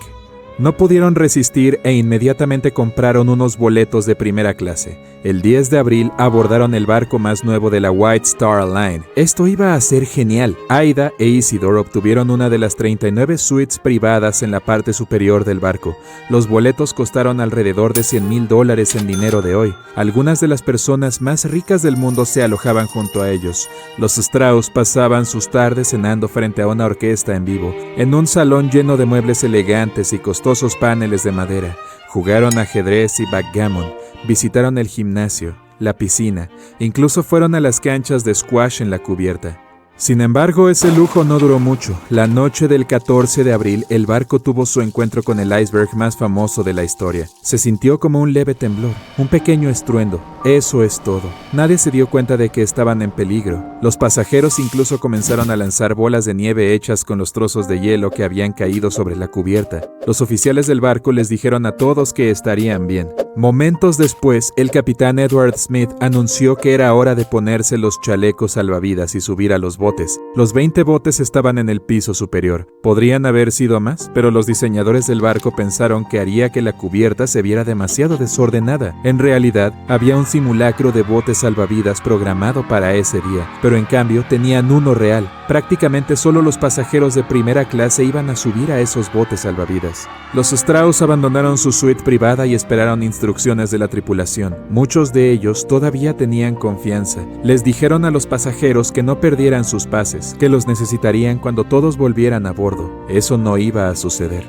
No pudieron resistir e inmediatamente compraron unos boletos de primera clase. El 10 de abril abordaron el barco más nuevo de la White Star Line. Esto iba a ser genial. Aida e Isidor obtuvieron una de las 39 suites privadas en la parte superior del barco. Los boletos costaron alrededor de $100,000 en dinero de hoy. Algunas de las personas más ricas del mundo se alojaban junto a ellos. Los Strauss pasaban sus tardes cenando frente a una orquesta en vivo, en un salón lleno de muebles elegantes y costosos paneles de madera. Jugaron ajedrez y backgammon, visitaron el gimnasio, la piscina, incluso fueron a las canchas de squash en la cubierta. Sin embargo, ese lujo no duró mucho. La noche del 14 de abril, el barco tuvo su encuentro con el iceberg más famoso de la historia. Se sintió como un leve temblor, un pequeño estruendo. Eso es todo. Nadie se dio cuenta de que estaban en peligro. Los pasajeros incluso comenzaron a lanzar bolas de nieve hechas con los trozos de hielo que habían caído sobre la cubierta. Los oficiales del barco les dijeron a todos que estarían bien. Momentos después, el capitán Edward Smith anunció que era hora de ponerse los chalecos salvavidas y subir a los botes. Los 20 botes estaban en el piso superior. Podrían haber sido más, pero los diseñadores del barco pensaron que haría que la cubierta se viera demasiado desordenada. En realidad, había un simulacro de botes salvavidas programado para ese día, pero en cambio tenían uno real. Prácticamente solo los pasajeros de primera clase iban a subir a esos botes salvavidas. Los Strauss abandonaron su suite privada y esperaron instrucciones de la tripulación. Muchos de ellos todavía tenían confianza. Les dijeron a los pasajeros que no perdieran sus pases, que los necesitarían cuando todos volvieran a bordo. Eso no iba a suceder.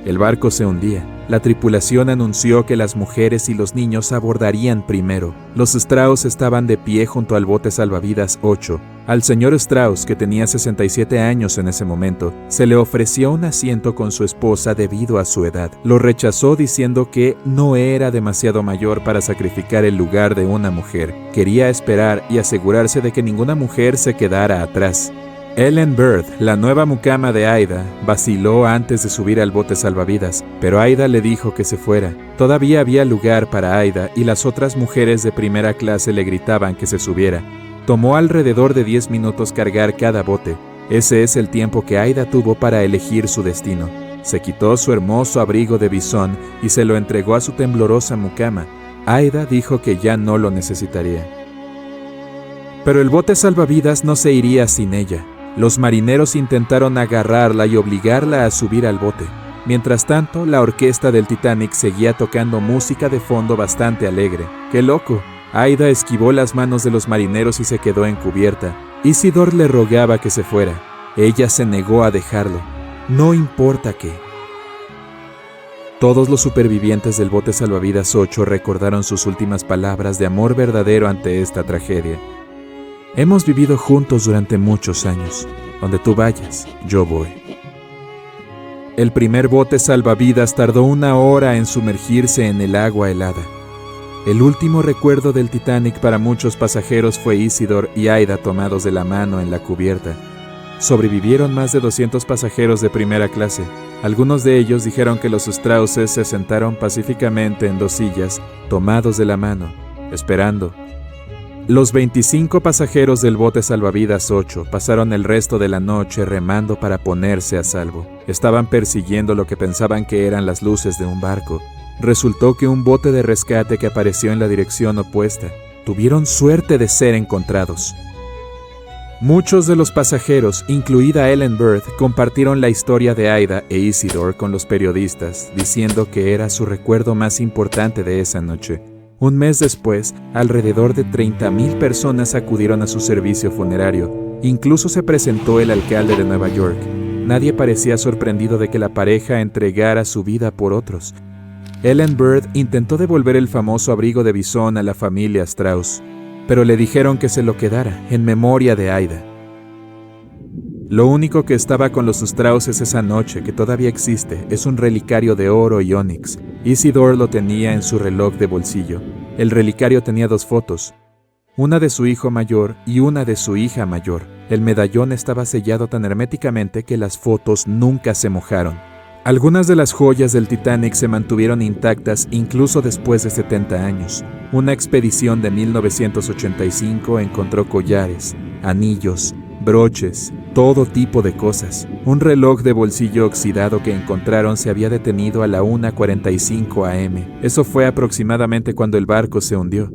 El barco se hundía. La tripulación anunció que las mujeres y los niños abordarían primero. Los Strauss estaban de pie junto al bote salvavidas 8. Al señor Strauss, que tenía 67 años en ese momento, se le ofreció un asiento con su esposa debido a su edad. Lo rechazó diciendo que no era demasiado mayor para sacrificar el lugar de una mujer. Quería esperar y asegurarse de que ninguna mujer se quedara atrás. Ellen Bird, la nueva mucama de Aida, vaciló antes de subir al bote salvavidas, pero Aida le dijo que se fuera. Todavía había lugar para Aida y las otras mujeres de primera clase le gritaban que se subiera. Tomó alrededor de 10 minutos cargar cada bote. Ese es el tiempo que Aida tuvo para elegir su destino. Se quitó su hermoso abrigo de bisón y se lo entregó a su temblorosa mucama. Aida dijo que ya no lo necesitaría. Pero el bote salvavidas no se iría sin ella. Los marineros intentaron agarrarla y obligarla a subir al bote. Mientras tanto, la orquesta del Titanic seguía tocando música de fondo bastante alegre. ¡Qué loco! Aida esquivó las manos de los marineros y se quedó encubierta. Isidor le rogaba que se fuera. Ella se negó a dejarlo. No importa qué. Todos los supervivientes del bote salvavidas 8 recordaron sus últimas palabras de amor verdadero ante esta tragedia. Hemos vivido juntos durante muchos años. Donde tú vayas, yo voy. El primer bote salvavidas tardó 1 hora en sumergirse en el agua helada. El último recuerdo del Titanic para muchos pasajeros fue Isidor y Aida tomados de la mano en la cubierta. Sobrevivieron más de 200 pasajeros de primera clase. Algunos de ellos dijeron que los Strausses se sentaron pacíficamente en 2 sillas, tomados de la mano, esperando. Los 25 pasajeros del bote salvavidas 8 pasaron el resto de la noche remando para ponerse a salvo. Estaban persiguiendo lo que pensaban que eran las luces de un barco. Resultó que un bote de rescate que apareció en la dirección opuesta. Tuvieron suerte de ser encontrados. Muchos de los pasajeros, incluida Ellen Bird, compartieron la historia de Aida e Isidore con los periodistas, diciendo que era su recuerdo más importante de esa noche. Un mes después, alrededor de 30,000 personas acudieron a su servicio funerario. Incluso se presentó el alcalde de Nueva York. Nadie parecía sorprendido de que la pareja entregara su vida por otros. Ellen Bird intentó devolver el famoso abrigo de bisón a la familia Strauss, pero le dijeron que se lo quedara, en memoria de Aida. Lo único que estaba con los Strausses esa noche, que todavía existe, es un relicario de oro y ónix. Isidore lo tenía en su reloj de bolsillo. El relicario tenía 2 fotos, una de su hijo mayor y una de su hija mayor. El medallón estaba sellado tan herméticamente que las fotos nunca se mojaron. Algunas de las joyas del Titanic se mantuvieron intactas incluso después de 70 años. Una expedición de 1985 encontró collares, anillos, broches, todo tipo de cosas. Un reloj de bolsillo oxidado que encontraron se había detenido a la 1:45 am. Eso fue aproximadamente cuando el barco se hundió.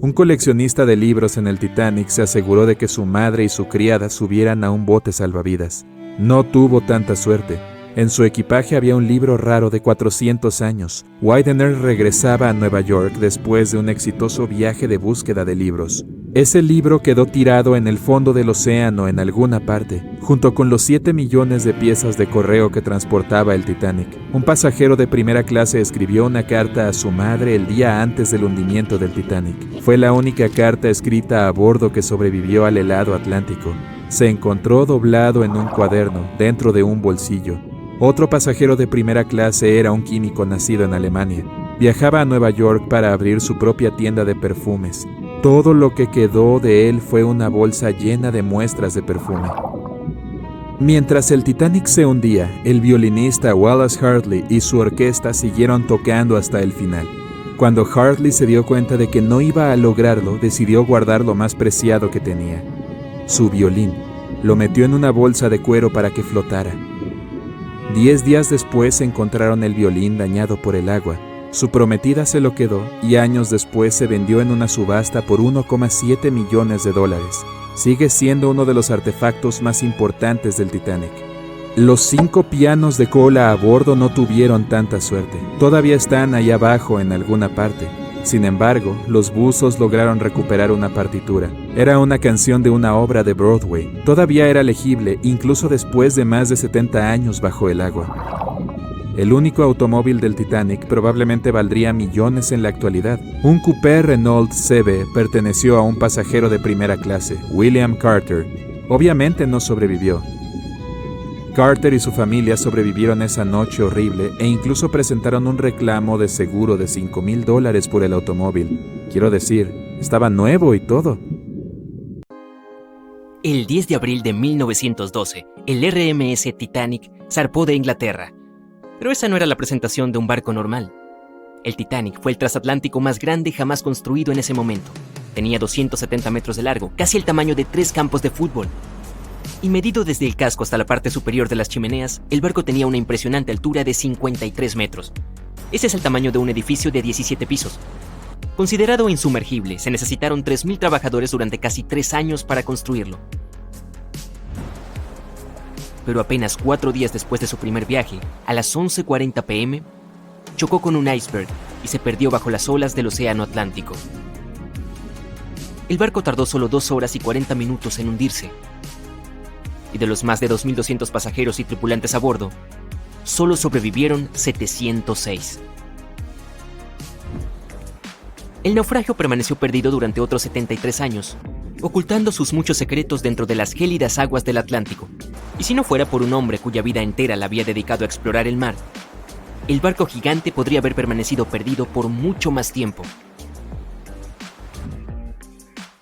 Un coleccionista de libros en el Titanic se aseguró de que su madre y su criada subieran a un bote salvavidas. No tuvo tanta suerte. En su equipaje había un libro raro de 400 años. Widener regresaba a Nueva York después de un exitoso viaje de búsqueda de libros. Ese libro quedó tirado en el fondo del océano en alguna parte, junto con los 7 millones de piezas de correo que transportaba el Titanic. Un pasajero de primera clase escribió una carta a su madre el día antes del hundimiento del Titanic. Fue la única carta escrita a bordo que sobrevivió al helado Atlántico. Se encontró doblado en un cuaderno, dentro de un bolsillo. Otro pasajero de primera clase era un químico nacido en Alemania. Viajaba a Nueva York para abrir su propia tienda de perfumes. Todo lo que quedó de él fue una bolsa llena de muestras de perfume. Mientras el Titanic se hundía, el violinista Wallace Hartley y su orquesta siguieron tocando hasta el final. Cuando Hartley se dio cuenta de que no iba a lograrlo, decidió guardar lo más preciado que tenía: su violín. Lo metió en una bolsa de cuero para que flotara. 10 días después encontraron el violín dañado por el agua. Su prometida se lo quedó y años después se vendió en una subasta por $1,7 millones. Sigue siendo uno de los artefactos más importantes del Titanic. Los 5 pianos de cola a bordo no tuvieron tanta suerte. Todavía están ahí abajo en alguna parte. Sin embargo, los buzos lograron recuperar una partitura. Era una canción de una obra de Broadway. Todavía era legible, incluso después de más de 70 años bajo el agua. El único automóvil del Titanic probablemente valdría millones en la actualidad. Un coupé Renault CB perteneció a un pasajero de primera clase, William Carter. Obviamente no sobrevivió. Carter y su familia sobrevivieron esa noche horrible e incluso presentaron un reclamo de seguro de $5,000 por el automóvil. Quiero decir, estaba nuevo y todo. El 10 de abril de 1912, el RMS Titanic zarpó de Inglaterra. Pero esa no era la presentación de un barco normal. El Titanic fue el transatlántico más grande jamás construido en ese momento. Tenía 270 metros de largo, casi el tamaño de 3 campos de fútbol. Y medido desde el casco hasta la parte superior de las chimeneas, el barco tenía una impresionante altura de 53 metros. Ese es el tamaño de un edificio de 17 pisos. Considerado insumergible, se necesitaron 3,000 trabajadores durante casi 3 años para construirlo. Pero apenas 4 días después de su primer viaje, a las 11:40 p.m., chocó con un iceberg y se perdió bajo las olas del océano Atlántico. El barco tardó solo 2 horas y 40 minutos en hundirse. Y de los más de 2,200 pasajeros y tripulantes a bordo, solo sobrevivieron 706. El naufragio permaneció perdido durante otros 73 años, ocultando sus muchos secretos dentro de las gélidas aguas del Atlántico. Y si no fuera por un hombre cuya vida entera la había dedicado a explorar el mar, el barco gigante podría haber permanecido perdido por mucho más tiempo.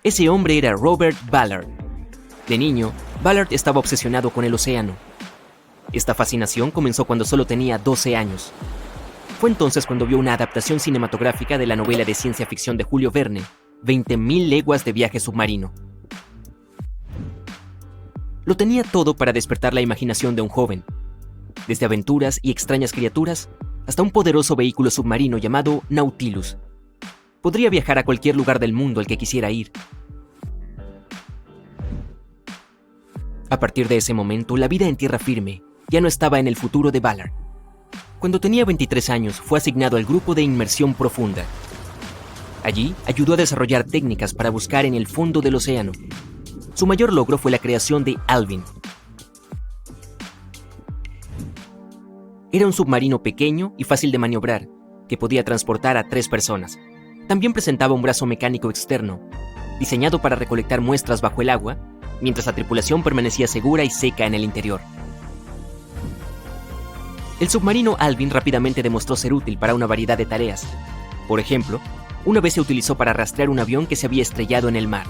Ese hombre era Robert Ballard. De niño, Ballard estaba obsesionado con el océano. Esta fascinación comenzó cuando solo tenía 12 años. Fue entonces cuando vio una adaptación cinematográfica de la novela de ciencia ficción de Julio Verne, 20.000 leguas de viaje submarino. Lo tenía todo para despertar la imaginación de un joven, desde aventuras y extrañas criaturas hasta un poderoso vehículo submarino llamado Nautilus. Podría viajar a cualquier lugar del mundo al que quisiera ir. A partir de ese momento, la vida en tierra firme ya no estaba en el futuro de Ballard. Cuando tenía 23 años, fue asignado al grupo de inmersión profunda. Allí, ayudó a desarrollar técnicas para buscar en el fondo del océano. Su mayor logro fue la creación de Alvin. Era un submarino pequeño y fácil de maniobrar, que podía transportar a 3 personas. También presentaba un brazo mecánico externo, diseñado para recolectar muestras bajo el agua, mientras la tripulación permanecía segura y seca en el interior. El submarino Alvin rápidamente demostró ser útil para una variedad de tareas. Por ejemplo, una vez se utilizó para rastrear un avión que se había estrellado en el mar.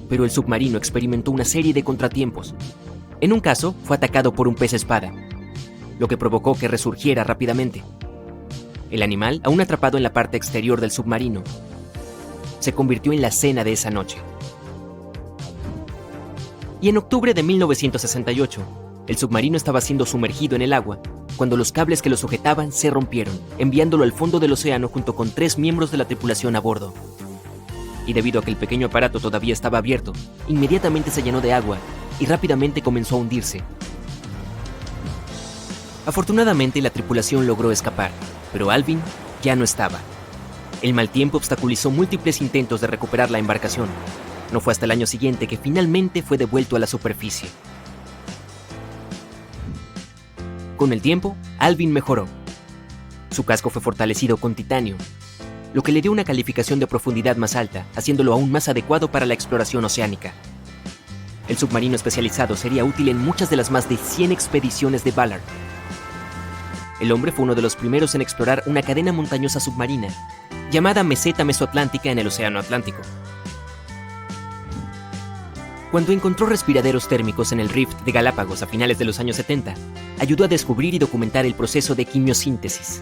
Pero el submarino experimentó una serie de contratiempos. En un caso, fue atacado por un pez espada, lo que provocó que resurgiera rápidamente. El animal, aún atrapado en la parte exterior del submarino, se convirtió en la cena de esa noche. Y en octubre de 1968, el submarino estaba siendo sumergido en el agua cuando los cables que lo sujetaban se rompieron, enviándolo al fondo del océano junto con 3 miembros de la tripulación a bordo. Y debido a que el pequeño aparato todavía estaba abierto, inmediatamente se llenó de agua y rápidamente comenzó a hundirse. Afortunadamente, la tripulación logró escapar, pero Alvin ya no estaba. El mal tiempo obstaculizó múltiples intentos de recuperar la embarcación. No fue hasta el año siguiente que finalmente fue devuelto a la superficie. Con el tiempo, Alvin mejoró. Su casco fue fortalecido con titanio, lo que le dio una calificación de profundidad más alta, haciéndolo aún más adecuado para la exploración oceánica. El submarino especializado sería útil en muchas de las más de 100 expediciones de Ballard. El hombre fue uno de los primeros en explorar una cadena montañosa submarina, llamada Meseta Mesoatlántica en el Océano Atlántico. Cuando encontró respiraderos térmicos en el Rift de Galápagos a finales de los años 70, ayudó a descubrir y documentar el proceso de quimiosíntesis.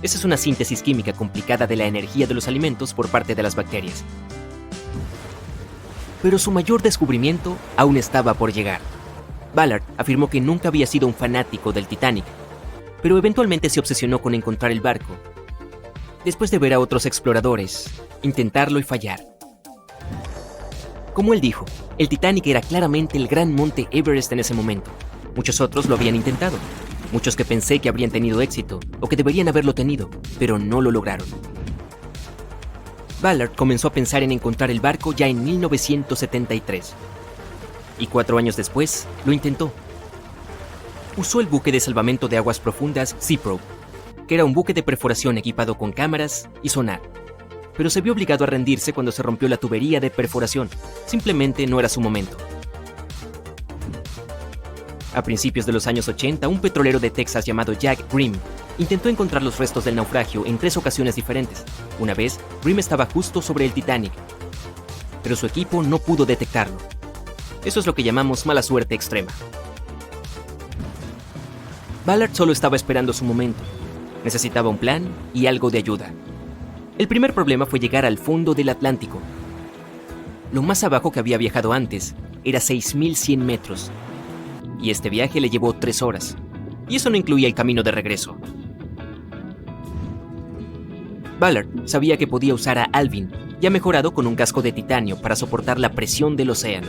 Esa es una síntesis química complicada de la energía de los alimentos por parte de las bacterias. Pero su mayor descubrimiento aún estaba por llegar. Ballard afirmó que nunca había sido un fanático del Titanic, pero eventualmente se obsesionó con encontrar el barco, después de ver a otros exploradores intentarlo y fallar. Como él dijo, el Titanic era claramente el gran monte Everest en ese momento. Muchos otros lo habían intentado, muchos que pensé que habrían tenido éxito o que deberían haberlo tenido, pero no lo lograron. Ballard comenzó a pensar en encontrar el barco ya en 1973. Y 4 años después, lo intentó. Usó el buque de salvamento de aguas profundas Seaprobe, que era un buque de perforación equipado con cámaras y sonar. Pero se vio obligado a rendirse cuando se rompió la tubería de perforación. Simplemente no era su momento. A principios de los años 80, un petrolero de Texas llamado Jack Grimm intentó encontrar los restos del naufragio en 3 ocasiones diferentes. Una vez, Grimm estaba justo sobre el Titanic, pero su equipo no pudo detectarlo. Eso es lo que llamamos mala suerte extrema. Ballard solo estaba esperando su momento. Necesitaba un plan y algo de ayuda. El primer problema fue llegar al fondo del Atlántico. Lo más abajo que había viajado antes era 6.100 metros. Y este viaje le llevó 3 horas. Y eso no incluía el camino de regreso. Ballard sabía que podía usar a Alvin, ya mejorado con un casco de titanio para soportar la presión del océano.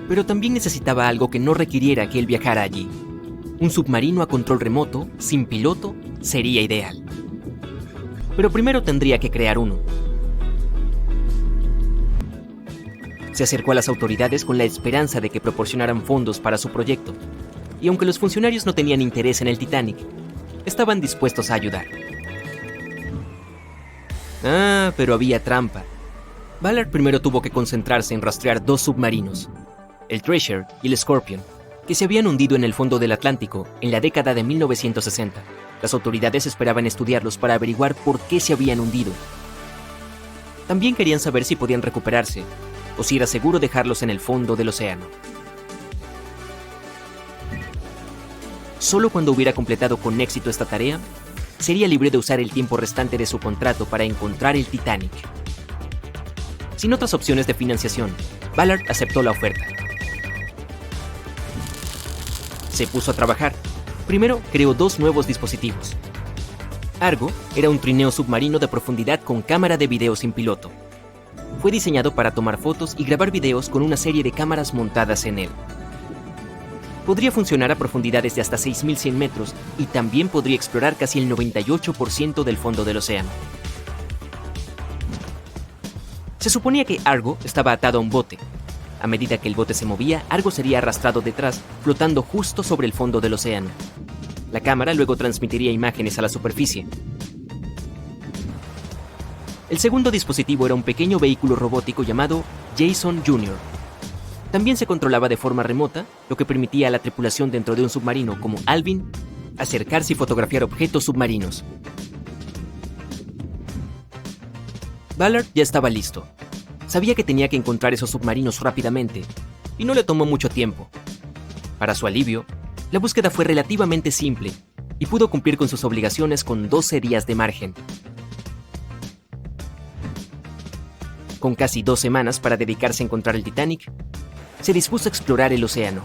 Pero también necesitaba algo que no requiriera que él viajara allí. Un submarino a control remoto, sin piloto, sería ideal. Pero primero tendría que crear uno. Se acercó a las autoridades con la esperanza de que proporcionaran fondos para su proyecto. Y aunque los funcionarios no tenían interés en el Titanic, estaban dispuestos a ayudar. Pero había trampa. Ballard primero tuvo que concentrarse en rastrear 2 submarinos, el Treasure y el Scorpion, que se habían hundido en el fondo del Atlántico en la década de 1960. Las autoridades esperaban estudiarlos para averiguar por qué se habían hundido. También querían saber si podían recuperarse o si era seguro dejarlos en el fondo del océano. Solo cuando hubiera completado con éxito esta tarea, sería libre de usar el tiempo restante de su contrato para encontrar el Titanic. Sin otras opciones de financiación, Ballard aceptó la oferta. Se puso a trabajar. Primero creó 2 nuevos dispositivos. Argo era un trineo submarino de profundidad con cámara de video sin piloto. Fue diseñado para tomar fotos y grabar videos con una serie de cámaras montadas en él. Podría funcionar a profundidades de hasta 6.100 metros y también podría explorar casi el 98% del fondo del océano. Se suponía que Argo estaba atado a un bote. A medida que el bote se movía, Argo sería arrastrado detrás, flotando justo sobre el fondo del océano. La cámara luego transmitiría imágenes a la superficie. El segundo dispositivo era un pequeño vehículo robótico llamado Jason Jr. También se controlaba de forma remota, lo que permitía a la tripulación dentro de un submarino como Alvin acercarse y fotografiar objetos submarinos. Ballard ya estaba listo. Sabía que tenía que encontrar esos submarinos rápidamente, y no le tomó mucho tiempo. Para su alivio, la búsqueda fue relativamente simple, y pudo cumplir con sus obligaciones con 12 días de margen. Con casi 2 semanas para dedicarse a encontrar el Titanic, se dispuso a explorar el océano.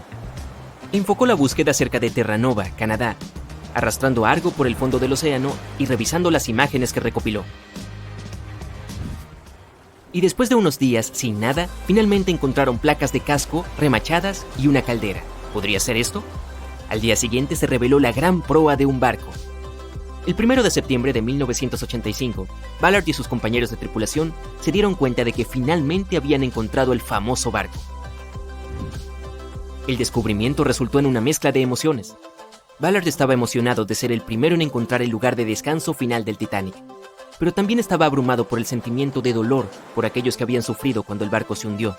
Enfocó la búsqueda cerca de Terranova, Canadá, arrastrando a Argo por el fondo del océano y revisando las imágenes que recopiló. Y después de unos días sin nada, finalmente encontraron placas de casco, remachadas y una caldera. ¿Podría ser esto? Al día siguiente se reveló la gran proa de un barco. El 1 de septiembre de 1985, Ballard y sus compañeros de tripulación se dieron cuenta de que finalmente habían encontrado el famoso barco. El descubrimiento resultó en una mezcla de emociones. Ballard estaba emocionado de ser el primero en encontrar el lugar de descanso final del Titanic, pero también estaba abrumado por el sentimiento de dolor por aquellos que habían sufrido cuando el barco se hundió.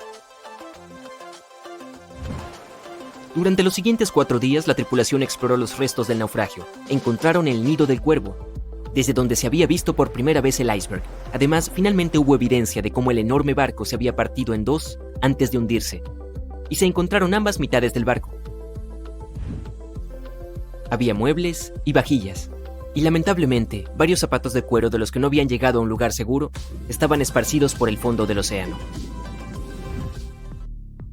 Durante los siguientes 4 días, la tripulación exploró los restos del naufragio. Encontraron el nido del cuervo, desde donde se había visto por primera vez el iceberg. Además, finalmente hubo evidencia de cómo el enorme barco se había partido en 2 antes de hundirse, y se encontraron ambas mitades del barco. Había muebles y vajillas, y lamentablemente, varios zapatos de cuero de los que no habían llegado a un lugar seguro estaban esparcidos por el fondo del océano.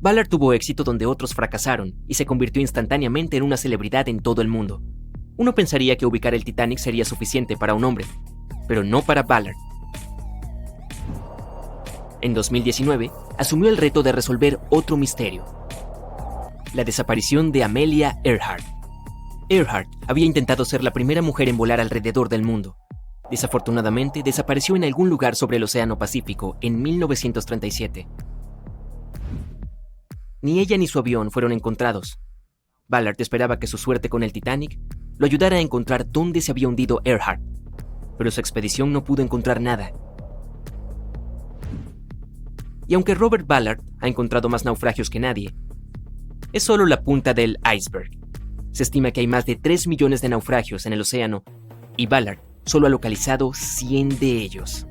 Ballard tuvo éxito donde otros fracasaron y se convirtió instantáneamente en una celebridad en todo el mundo. Uno pensaría que ubicar el Titanic sería suficiente para un hombre, pero no para Ballard. En 2019, asumió el reto de resolver otro misterio: la desaparición de Amelia Earhart. Earhart había intentado ser la primera mujer en volar alrededor del mundo. Desafortunadamente, desapareció en algún lugar sobre el Océano Pacífico en 1937. Ni ella ni su avión fueron encontrados. Ballard esperaba que su suerte con el Titanic lo ayudara a encontrar dónde se había hundido Earhart, pero su expedición no pudo encontrar nada. Y aunque Robert Ballard ha encontrado más naufragios que nadie, es solo la punta del iceberg. Se estima que hay más de 3 millones de naufragios en el océano y Ballard solo ha localizado 100 de ellos.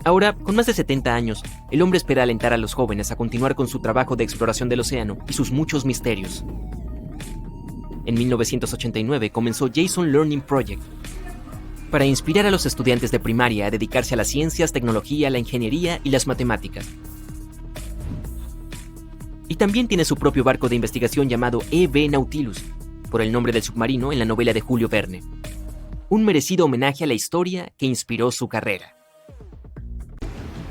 Ahora, con más de 70 años, el hombre espera alentar a los jóvenes a continuar con su trabajo de exploración del océano y sus muchos misterios. En 1989 comenzó Jason Learning Project para inspirar a los estudiantes de primaria a dedicarse a las ciencias, tecnología, la ingeniería y las matemáticas. Y también tiene su propio barco de investigación llamado E.V. Nautilus, por el nombre del submarino en la novela de Julio Verne. Un merecido homenaje a la historia que inspiró su carrera.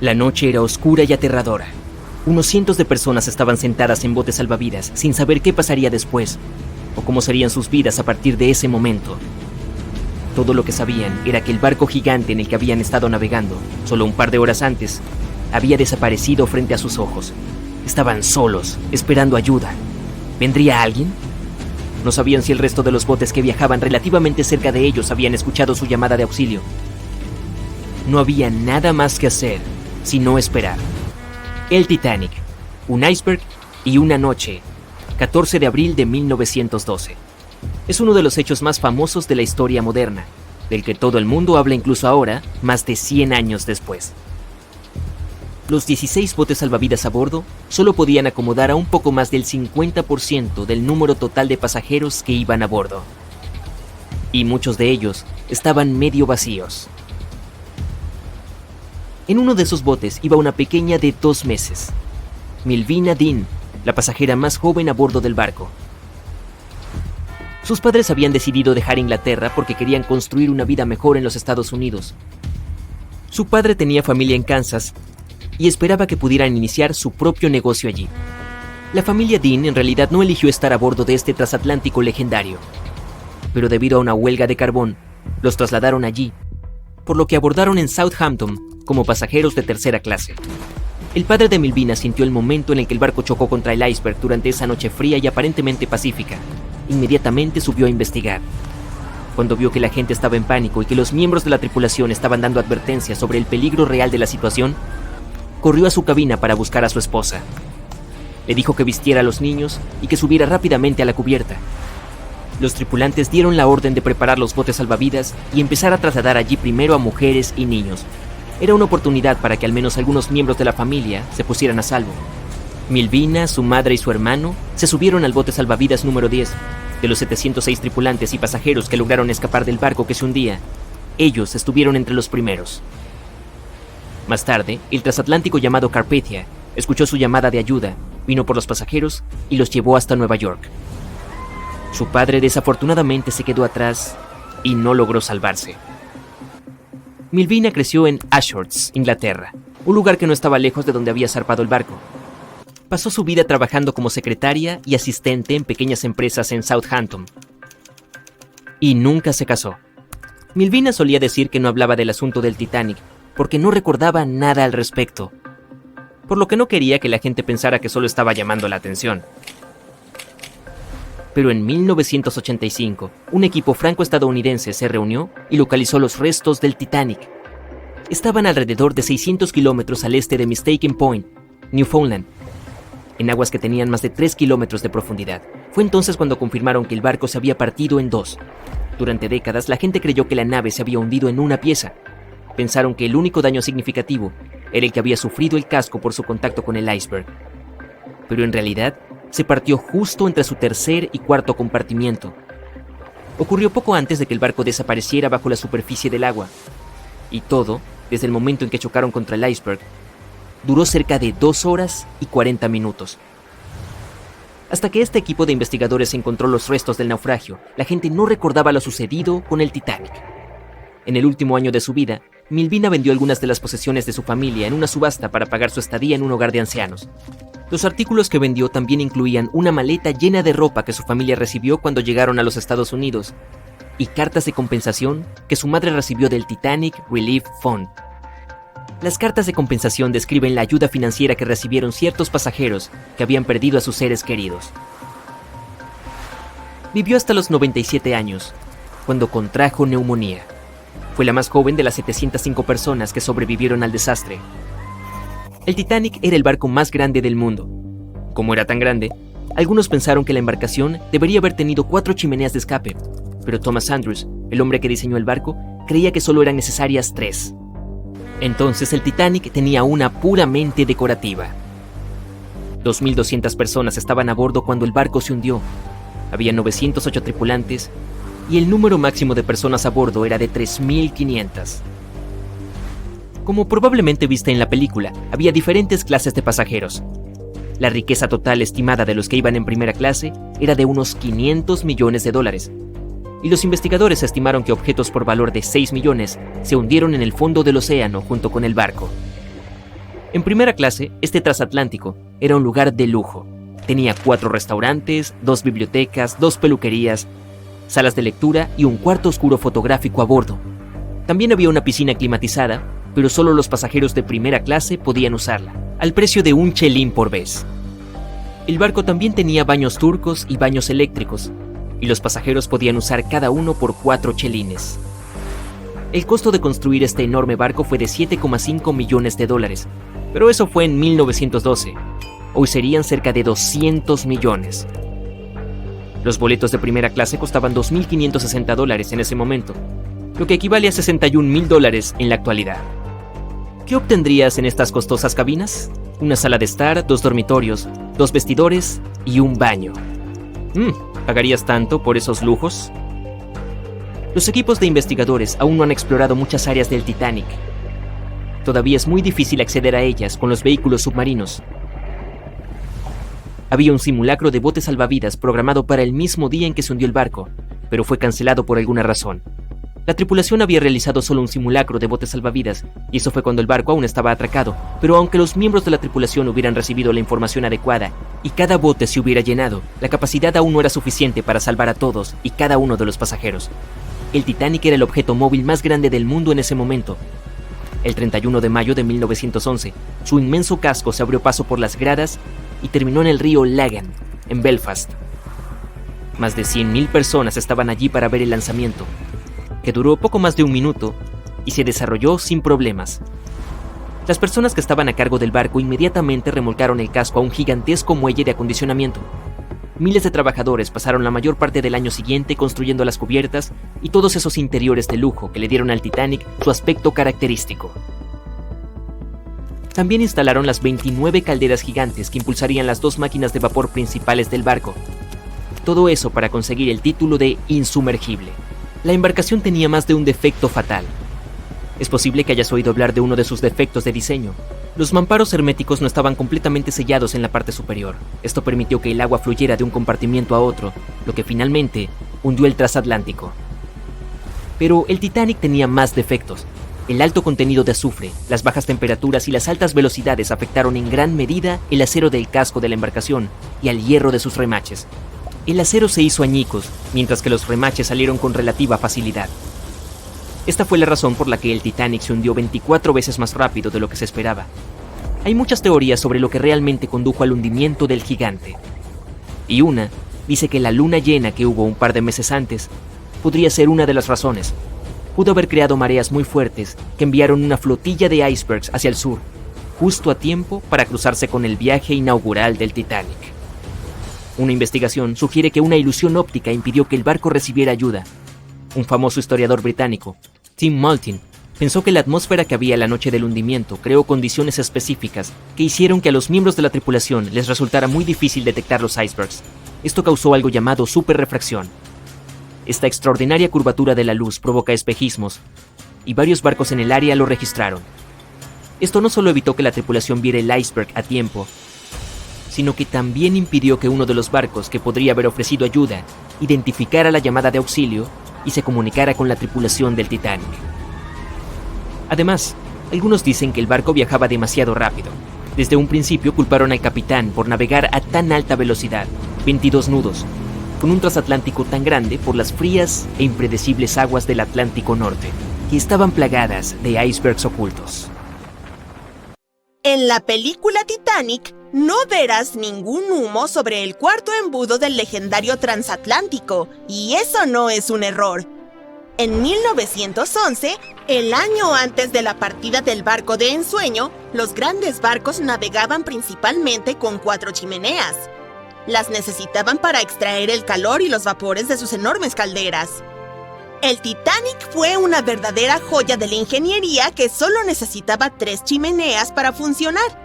La noche era oscura y aterradora. Unos cientos de personas estaban sentadas en botes salvavidas sin saber qué pasaría después o cómo serían sus vidas a partir de ese momento. Todo lo que sabían era que el barco gigante en el que habían estado navegando, solo un par de horas antes, había desaparecido frente a sus ojos. Estaban solos, esperando ayuda. ¿Vendría alguien? No sabían si el resto de los botes que viajaban relativamente cerca de ellos habían escuchado su llamada de auxilio. No había nada más que hacer, sino esperar. El Titanic, un iceberg y una noche, 14 de abril de 1912. Es uno de los hechos más famosos de la historia moderna, del que todo el mundo habla incluso ahora, más de 100 años después. Los 16 botes salvavidas a bordo solo podían acomodar a un poco más del 50% del número total de pasajeros que iban a bordo. Y muchos de ellos estaban medio vacíos. En uno de esos botes iba una pequeña de 2 meses, Milvina Dean, la pasajera más joven a bordo del barco. Sus padres habían decidido dejar Inglaterra porque querían construir una vida mejor en los Estados Unidos. Su padre tenía familia en Kansas y esperaba que pudieran iniciar su propio negocio allí. La familia Dean en realidad no eligió estar a bordo de este transatlántico legendario, pero debido a una huelga de carbón, los trasladaron allí, por lo que abordaron en Southampton como pasajeros de tercera clase. El padre de Milvina sintió el momento en el que el barco chocó contra el iceberg durante esa noche fría y aparentemente pacífica. Inmediatamente subió a investigar. Cuando vio que la gente estaba en pánico y que los miembros de la tripulación estaban dando advertencias sobre el peligro real de la situación, corrió a su cabina para buscar a su esposa. Le dijo que vistiera a los niños y que subiera rápidamente a la cubierta. Los tripulantes dieron la orden de preparar los botes salvavidas y empezar a trasladar allí primero a mujeres y niños. Era una oportunidad para que al menos algunos miembros de la familia se pusieran a salvo. Milvina, su madre y su hermano se subieron al bote salvavidas número 10. De los 706 tripulantes y pasajeros que lograron escapar del barco que se hundía, ellos estuvieron entre los primeros. Más tarde, el transatlántico llamado Carpathia escuchó su llamada de ayuda, vino por los pasajeros y los llevó hasta Nueva York. Su padre desafortunadamente se quedó atrás y no logró salvarse. Milvina creció en Ashurst, Inglaterra, un lugar que no estaba lejos de donde había zarpado el barco. Pasó su vida trabajando como secretaria y asistente en pequeñas empresas en Southampton. Y nunca se casó. Milvina solía decir que no hablaba del asunto del Titanic porque no recordaba nada al respecto, por lo que no quería que la gente pensara que solo estaba llamando la atención. Pero en 1985, un equipo franco-estadounidense se reunió y localizó los restos del Titanic. Estaban alrededor de 600 kilómetros al este de Mistaken Point, Newfoundland, en aguas que tenían más de 3 kilómetros de profundidad. Fue entonces cuando confirmaron que el barco se había partido en 2. Durante décadas, la gente creyó que la nave se había hundido en una pieza. Pensaron que el único daño significativo era el que había sufrido el casco por su contacto con el iceberg. Pero en realidad, se partió justo entre su tercer y cuarto compartimiento. Ocurrió poco antes de que el barco desapareciera bajo la superficie del agua. Y todo, desde el momento en que chocaron contra el iceberg, duró cerca de 2 horas y 40 minutos. Hasta que este equipo de investigadores encontró los restos del naufragio, la gente no recordaba lo sucedido con el Titanic. En el último año de su vida, Milvina vendió algunas de las posesiones de su familia en una subasta para pagar su estadía en un hogar de ancianos. Los artículos que vendió también incluían una maleta llena de ropa que su familia recibió cuando llegaron a los Estados Unidos y cartas de compensación que su madre recibió del Titanic Relief Fund. Las cartas de compensación describen la ayuda financiera que recibieron ciertos pasajeros que habían perdido a sus seres queridos. Vivió hasta los 97 años, cuando contrajo neumonía. Fue la más joven de las 705 personas que sobrevivieron al desastre. El Titanic era el barco más grande del mundo. Como era tan grande, algunos pensaron que la embarcación debería haber tenido 4 chimeneas de escape, pero Thomas Andrews, el hombre que diseñó el barco, creía que solo eran necesarias 3. Entonces el Titanic tenía una puramente decorativa. 2.200 personas estaban a bordo cuando el barco se hundió. Había 908 tripulantes y el número máximo de personas a bordo era de 3.500. Como probablemente viste en la película, había diferentes clases de pasajeros. La riqueza total estimada de los que iban en primera clase era de unos $500 millones, y los investigadores estimaron que objetos por valor de 6 millones se hundieron en el fondo del océano junto con el barco. En primera clase, este transatlántico era un lugar de lujo. Tenía 4 restaurantes, 2 bibliotecas, 2 peluquerías, salas de lectura y un cuarto oscuro fotográfico a bordo. También había una piscina climatizada, pero solo los pasajeros de primera clase podían usarla, al precio de un chelín por vez. El barco también tenía baños turcos y baños eléctricos, y los pasajeros podían usar cada uno por 4 chelines. El costo de construir este enorme barco fue de $7,5 millones, pero eso fue en 1912. Hoy serían cerca de 200 millones. Los boletos de primera clase costaban $2.560 en ese momento, lo que equivale a $61,000 en la actualidad. ¿Qué obtendrías en estas costosas cabinas? Una sala de estar, 2 dormitorios, 2 vestidores y un baño. ¿Pagarías tanto por esos lujos? Los equipos de investigadores aún no han explorado muchas áreas del Titanic. Todavía es muy difícil acceder a ellas con los vehículos submarinos. Había un simulacro de bote salvavidas programado para el mismo día en que se hundió el barco, pero fue cancelado por alguna razón. La tripulación había realizado solo un simulacro de bote salvavidas, y eso fue cuando el barco aún estaba atracado, pero aunque los miembros de la tripulación hubieran recibido la información adecuada y cada bote se hubiera llenado, la capacidad aún no era suficiente para salvar a todos y cada uno de los pasajeros. El Titanic era el objeto móvil más grande del mundo en ese momento. El 31 de mayo de 1911, su inmenso casco se abrió paso por las gradas y terminó en el río Lagan, en Belfast. Más de 100,000 personas estaban allí para ver el lanzamiento, que duró poco más de un minuto y se desarrolló sin problemas. Las personas que estaban a cargo del barco inmediatamente remolcaron el casco a un gigantesco muelle de acondicionamiento. Miles de trabajadores pasaron la mayor parte del año siguiente construyendo las cubiertas y todos esos interiores de lujo que le dieron al Titanic su aspecto característico. También instalaron las 29 calderas gigantes que impulsarían las 2 máquinas de vapor principales del barco. Todo eso para conseguir el título de insumergible. La embarcación tenía más de un defecto fatal. Es posible que hayas oído hablar de uno de sus defectos de diseño. Los mamparos herméticos no estaban completamente sellados en la parte superior. Esto permitió que el agua fluyera de un compartimiento a otro, lo que finalmente hundió el transatlántico. Pero el Titanic tenía más defectos. El alto contenido de azufre, las bajas temperaturas y las altas velocidades afectaron en gran medida el acero del casco de la embarcación y al hierro de sus remaches. El acero se hizo añicos, mientras que los remaches salieron con relativa facilidad. Esta fue la razón por la que el Titanic se hundió 24 veces más rápido de lo que se esperaba. Hay muchas teorías sobre lo que realmente condujo al hundimiento del gigante. Y una dice que la luna llena que hubo un par de meses antes podría ser una de las razones. Pudo haber creado mareas muy fuertes que enviaron una flotilla de icebergs hacia el sur, justo a tiempo para cruzarse con el viaje inaugural del Titanic. Una investigación sugiere que una ilusión óptica impidió que el barco recibiera ayuda. Un famoso historiador británico, Tim Maltin, pensó que la atmósfera que había la noche del hundimiento creó condiciones específicas que hicieron que a los miembros de la tripulación les resultara muy difícil detectar los icebergs. Esto causó algo llamado superrefracción. Esta extraordinaria curvatura de la luz provoca espejismos, y varios barcos en el área lo registraron. Esto no solo evitó que la tripulación viera el iceberg a tiempo, sino que también impidió que uno de los barcos que podría haber ofrecido ayuda identificara la llamada de auxilio y se comunicara con la tripulación del Titanic. Además, algunos dicen que el barco viajaba demasiado rápido. Desde un principio culparon al capitán por navegar a tan alta velocidad, 22 nudos, con un transatlántico tan grande por las frías e impredecibles aguas del Atlántico Norte, que estaban plagadas de icebergs ocultos. En la película Titanic, no verás ningún humo sobre el cuarto embudo del legendario transatlántico, y eso no es un error. En 1911, el año antes de la partida del barco de ensueño, los grandes barcos navegaban principalmente con 4 chimeneas. Las necesitaban para extraer el calor y los vapores de sus enormes calderas. El Titanic fue una verdadera joya de la ingeniería que solo necesitaba 3 chimeneas para funcionar.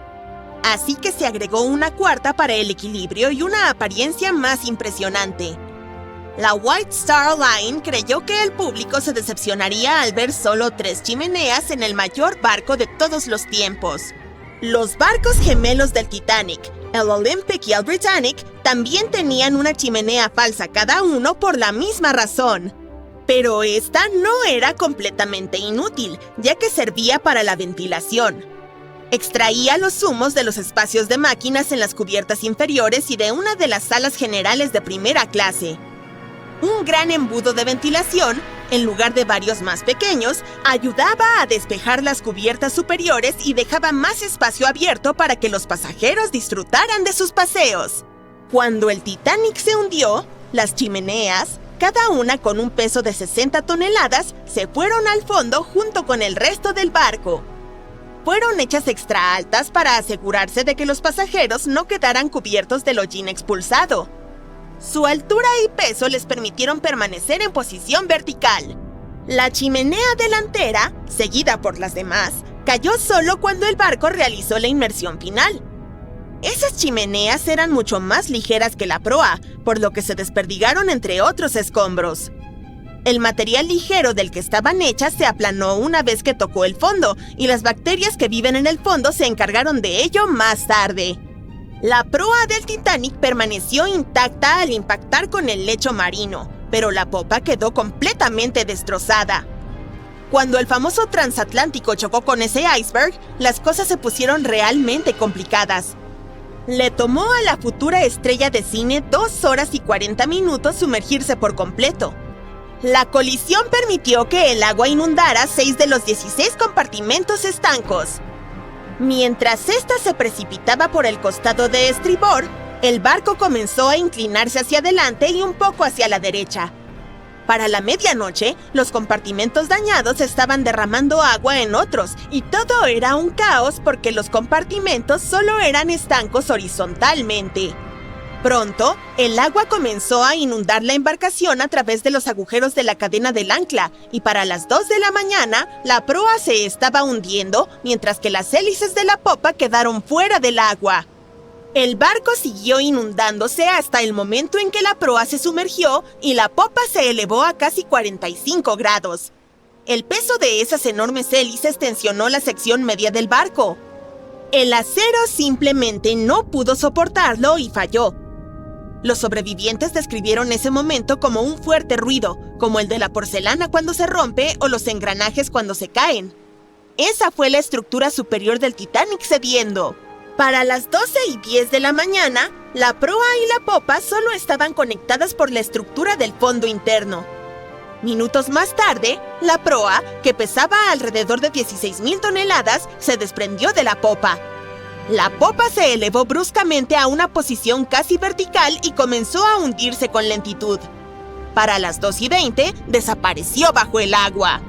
Así que se agregó una cuarta para el equilibrio y una apariencia más impresionante. La White Star Line creyó que el público se decepcionaría al ver solo 3 chimeneas en el mayor barco de todos los tiempos. Los barcos gemelos del Titanic, el Olympic y el Britannic, también tenían una chimenea falsa cada uno por la misma razón. Pero esta no era completamente inútil, ya que servía para la ventilación. Extraía los humos de los espacios de máquinas en las cubiertas inferiores y de una de las salas generales de primera clase. Un gran embudo de ventilación, en lugar de varios más pequeños, ayudaba a despejar las cubiertas superiores y dejaba más espacio abierto para que los pasajeros disfrutaran de sus paseos. Cuando el Titanic se hundió, las chimeneas, cada una con un peso de 60 toneladas, se fueron al fondo junto con el resto del barco. Fueron hechas extra altas para asegurarse de que los pasajeros no quedaran cubiertos del hollín expulsado. Su altura y peso les permitieron permanecer en posición vertical. La chimenea delantera, seguida por las demás, cayó solo cuando el barco realizó la inmersión final. Esas chimeneas eran mucho más ligeras que la proa, por lo que se desperdigaron entre otros escombros. El material ligero del que estaban hechas se aplanó una vez que tocó el fondo, y las bacterias que viven en el fondo se encargaron de ello más tarde. La proa del Titanic permaneció intacta al impactar con el lecho marino, pero la popa quedó completamente destrozada. Cuando el famoso transatlántico chocó con ese iceberg, las cosas se pusieron realmente complicadas. Le tomó a la futura estrella de cine 2 horas y 40 minutos sumergirse por completo. La colisión permitió que el agua inundara 6 de los 16 compartimentos estancos. Mientras ésta se precipitaba por el costado de estribor, el barco comenzó a inclinarse hacia adelante y un poco hacia la derecha. Para la medianoche, los compartimentos dañados estaban derramando agua en otros, y todo era un caos porque los compartimentos solo eran estancos horizontalmente. Pronto, el agua comenzó a inundar la embarcación a través de los agujeros de la cadena del ancla, y para las 2 de la mañana, la proa se estaba hundiendo, mientras que las hélices de la popa quedaron fuera del agua. El barco siguió inundándose hasta el momento en que la proa se sumergió y la popa se elevó a casi 45 grados. El peso de esas enormes hélices tensionó la sección media del barco. El acero simplemente no pudo soportarlo y falló. Los sobrevivientes describieron ese momento como un fuerte ruido, como el de la porcelana cuando se rompe o los engranajes cuando se caen. Esa fue la estructura superior del Titanic cediendo. Para las 12:10 de la mañana, la proa y la popa solo estaban conectadas por la estructura del fondo interno. Minutos más tarde, la proa, que pesaba alrededor de 16,000 toneladas, se desprendió de la popa. La popa se elevó bruscamente a una posición casi vertical y comenzó a hundirse con lentitud. Para las 2:20, desapareció bajo el agua.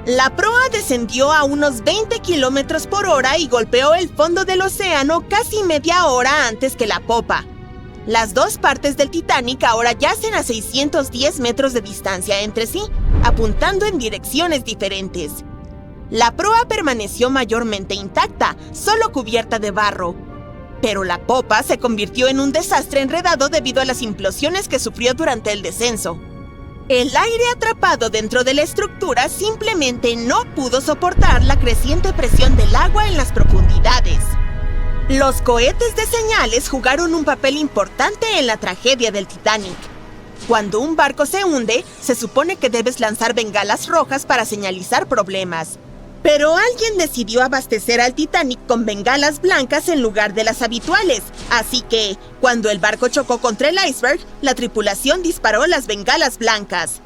La proa descendió a unos 20 kilómetros por hora y golpeó el fondo del océano casi media hora antes que la popa. Las dos partes del Titanic ahora yacen a 610 metros de distancia entre sí, apuntando en direcciones diferentes. La proa permaneció mayormente intacta, solo cubierta de barro. Pero la popa se convirtió en un desastre enredado debido a las implosiones que sufrió durante el descenso. El aire atrapado dentro de la estructura simplemente no pudo soportar la creciente presión del agua en las profundidades. Los cohetes de señales jugaron un papel importante en la tragedia del Titanic. Cuando un barco se hunde, se supone que debes lanzar bengalas rojas para señalizar problemas. Pero alguien decidió abastecer al Titanic con bengalas blancas en lugar de las habituales, así que, cuando el barco chocó contra el iceberg, la tripulación disparó las bengalas blancas.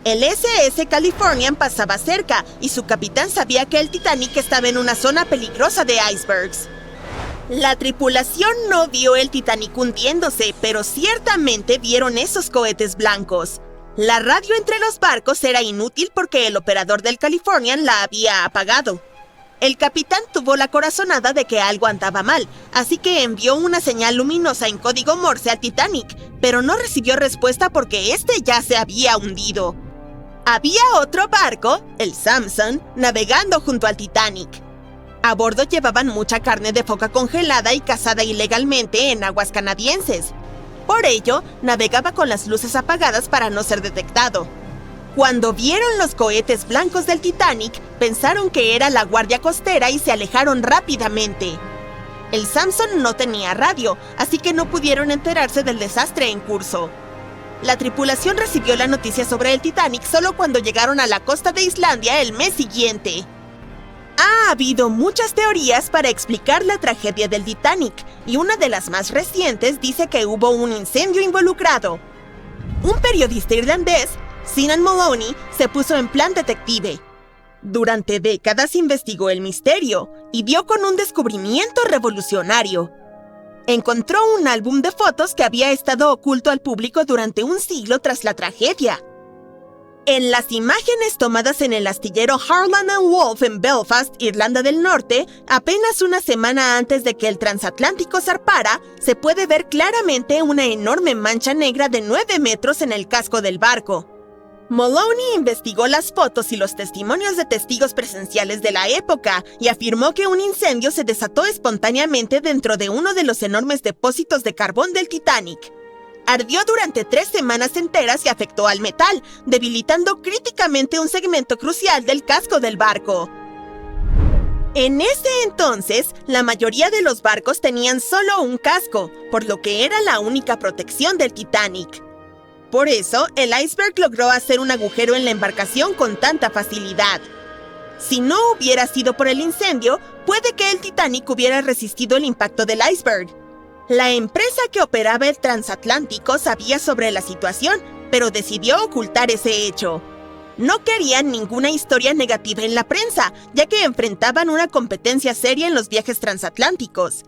El SS Californian pasaba cerca, y su capitán sabía que el Titanic estaba en una zona peligrosa de icebergs. La tripulación no vio el Titanic hundiéndose, pero ciertamente vieron esos cohetes blancos. La radio entre los barcos era inútil porque el operador del Californian la había apagado. El capitán tuvo la corazonada de que algo andaba mal, así que envió una señal luminosa en código Morse al Titanic, pero no recibió respuesta porque este ya se había hundido. Había otro barco, el Samson, navegando junto al Titanic. A bordo llevaban mucha carne de foca congelada y cazada ilegalmente en aguas canadienses. Por ello, navegaba con las luces apagadas para no ser detectado. Cuando vieron los cohetes blancos del Titanic, pensaron que era la guardia costera y se alejaron rápidamente. El Samson no tenía radio, así que no pudieron enterarse del desastre en curso. La tripulación recibió la noticia sobre el Titanic solo cuando llegaron a la costa de Islandia el mes siguiente. Ha habido muchas teorías para explicar la tragedia del Titanic, y una de las más recientes dice que hubo un incendio involucrado. Un periodista irlandés, Sinan Moloney, se puso en plan detective. Durante décadas investigó el misterio y dio con un descubrimiento revolucionario. Encontró un álbum de fotos que había estado oculto al público durante un siglo tras la tragedia. En las imágenes tomadas en el astillero Harland & Wolff en Belfast, Irlanda del Norte, apenas una semana antes de que el transatlántico zarpara, se puede ver claramente una enorme mancha negra de 9 metros en el casco del barco. Moloney investigó las fotos y los testimonios de testigos presenciales de la época y afirmó que un incendio se desató espontáneamente dentro de uno de los enormes depósitos de carbón del Titanic. Ardió durante 3 semanas enteras y afectó al metal, debilitando críticamente un segmento crucial del casco del barco. En ese entonces, la mayoría de los barcos tenían solo un casco, por lo que era la única protección del Titanic. Por eso, el iceberg logró hacer un agujero en la embarcación con tanta facilidad. Si no hubiera sido por el incendio, puede que el Titanic hubiera resistido el impacto del iceberg. La empresa que operaba el transatlántico sabía sobre la situación, pero decidió ocultar ese hecho. No querían ninguna historia negativa en la prensa, ya que enfrentaban una competencia seria en los viajes transatlánticos.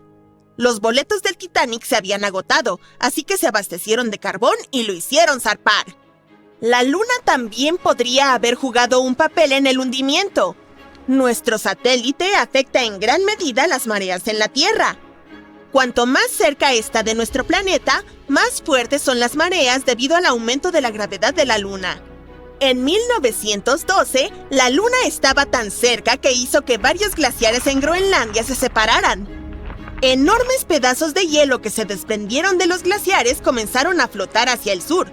Los boletos del Titanic se habían agotado, así que se abastecieron de carbón y lo hicieron zarpar. La Luna también podría haber jugado un papel en el hundimiento. Nuestro satélite afecta en gran medida las mareas en la Tierra. Cuanto más cerca está de nuestro planeta, más fuertes son las mareas debido al aumento de la gravedad de la Luna. En 1912, la Luna estaba tan cerca que hizo que varios glaciares en Groenlandia se separaran. Enormes pedazos de hielo que se desprendieron de los glaciares comenzaron a flotar hacia el sur.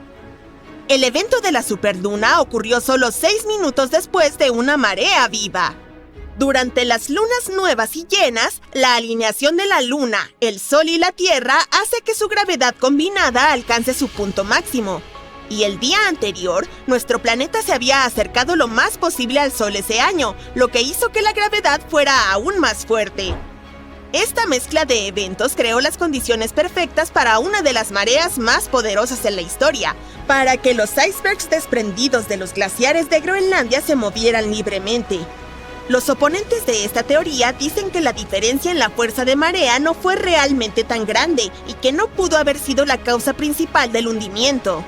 El evento de la superluna ocurrió solo 6 minutos después de una marea viva. Durante las lunas nuevas y llenas, la alineación de la Luna, el Sol y la Tierra hace que su gravedad combinada alcance su punto máximo. Y el día anterior, nuestro planeta se había acercado lo más posible al Sol ese año, lo que hizo que la gravedad fuera aún más fuerte. Esta mezcla de eventos creó las condiciones perfectas para una de las mareas más poderosas en la historia, para que los icebergs desprendidos de los glaciares de Groenlandia se movieran libremente. Los oponentes de esta teoría dicen que la diferencia en la fuerza de marea no fue realmente tan grande y que no pudo haber sido la causa principal del hundimiento.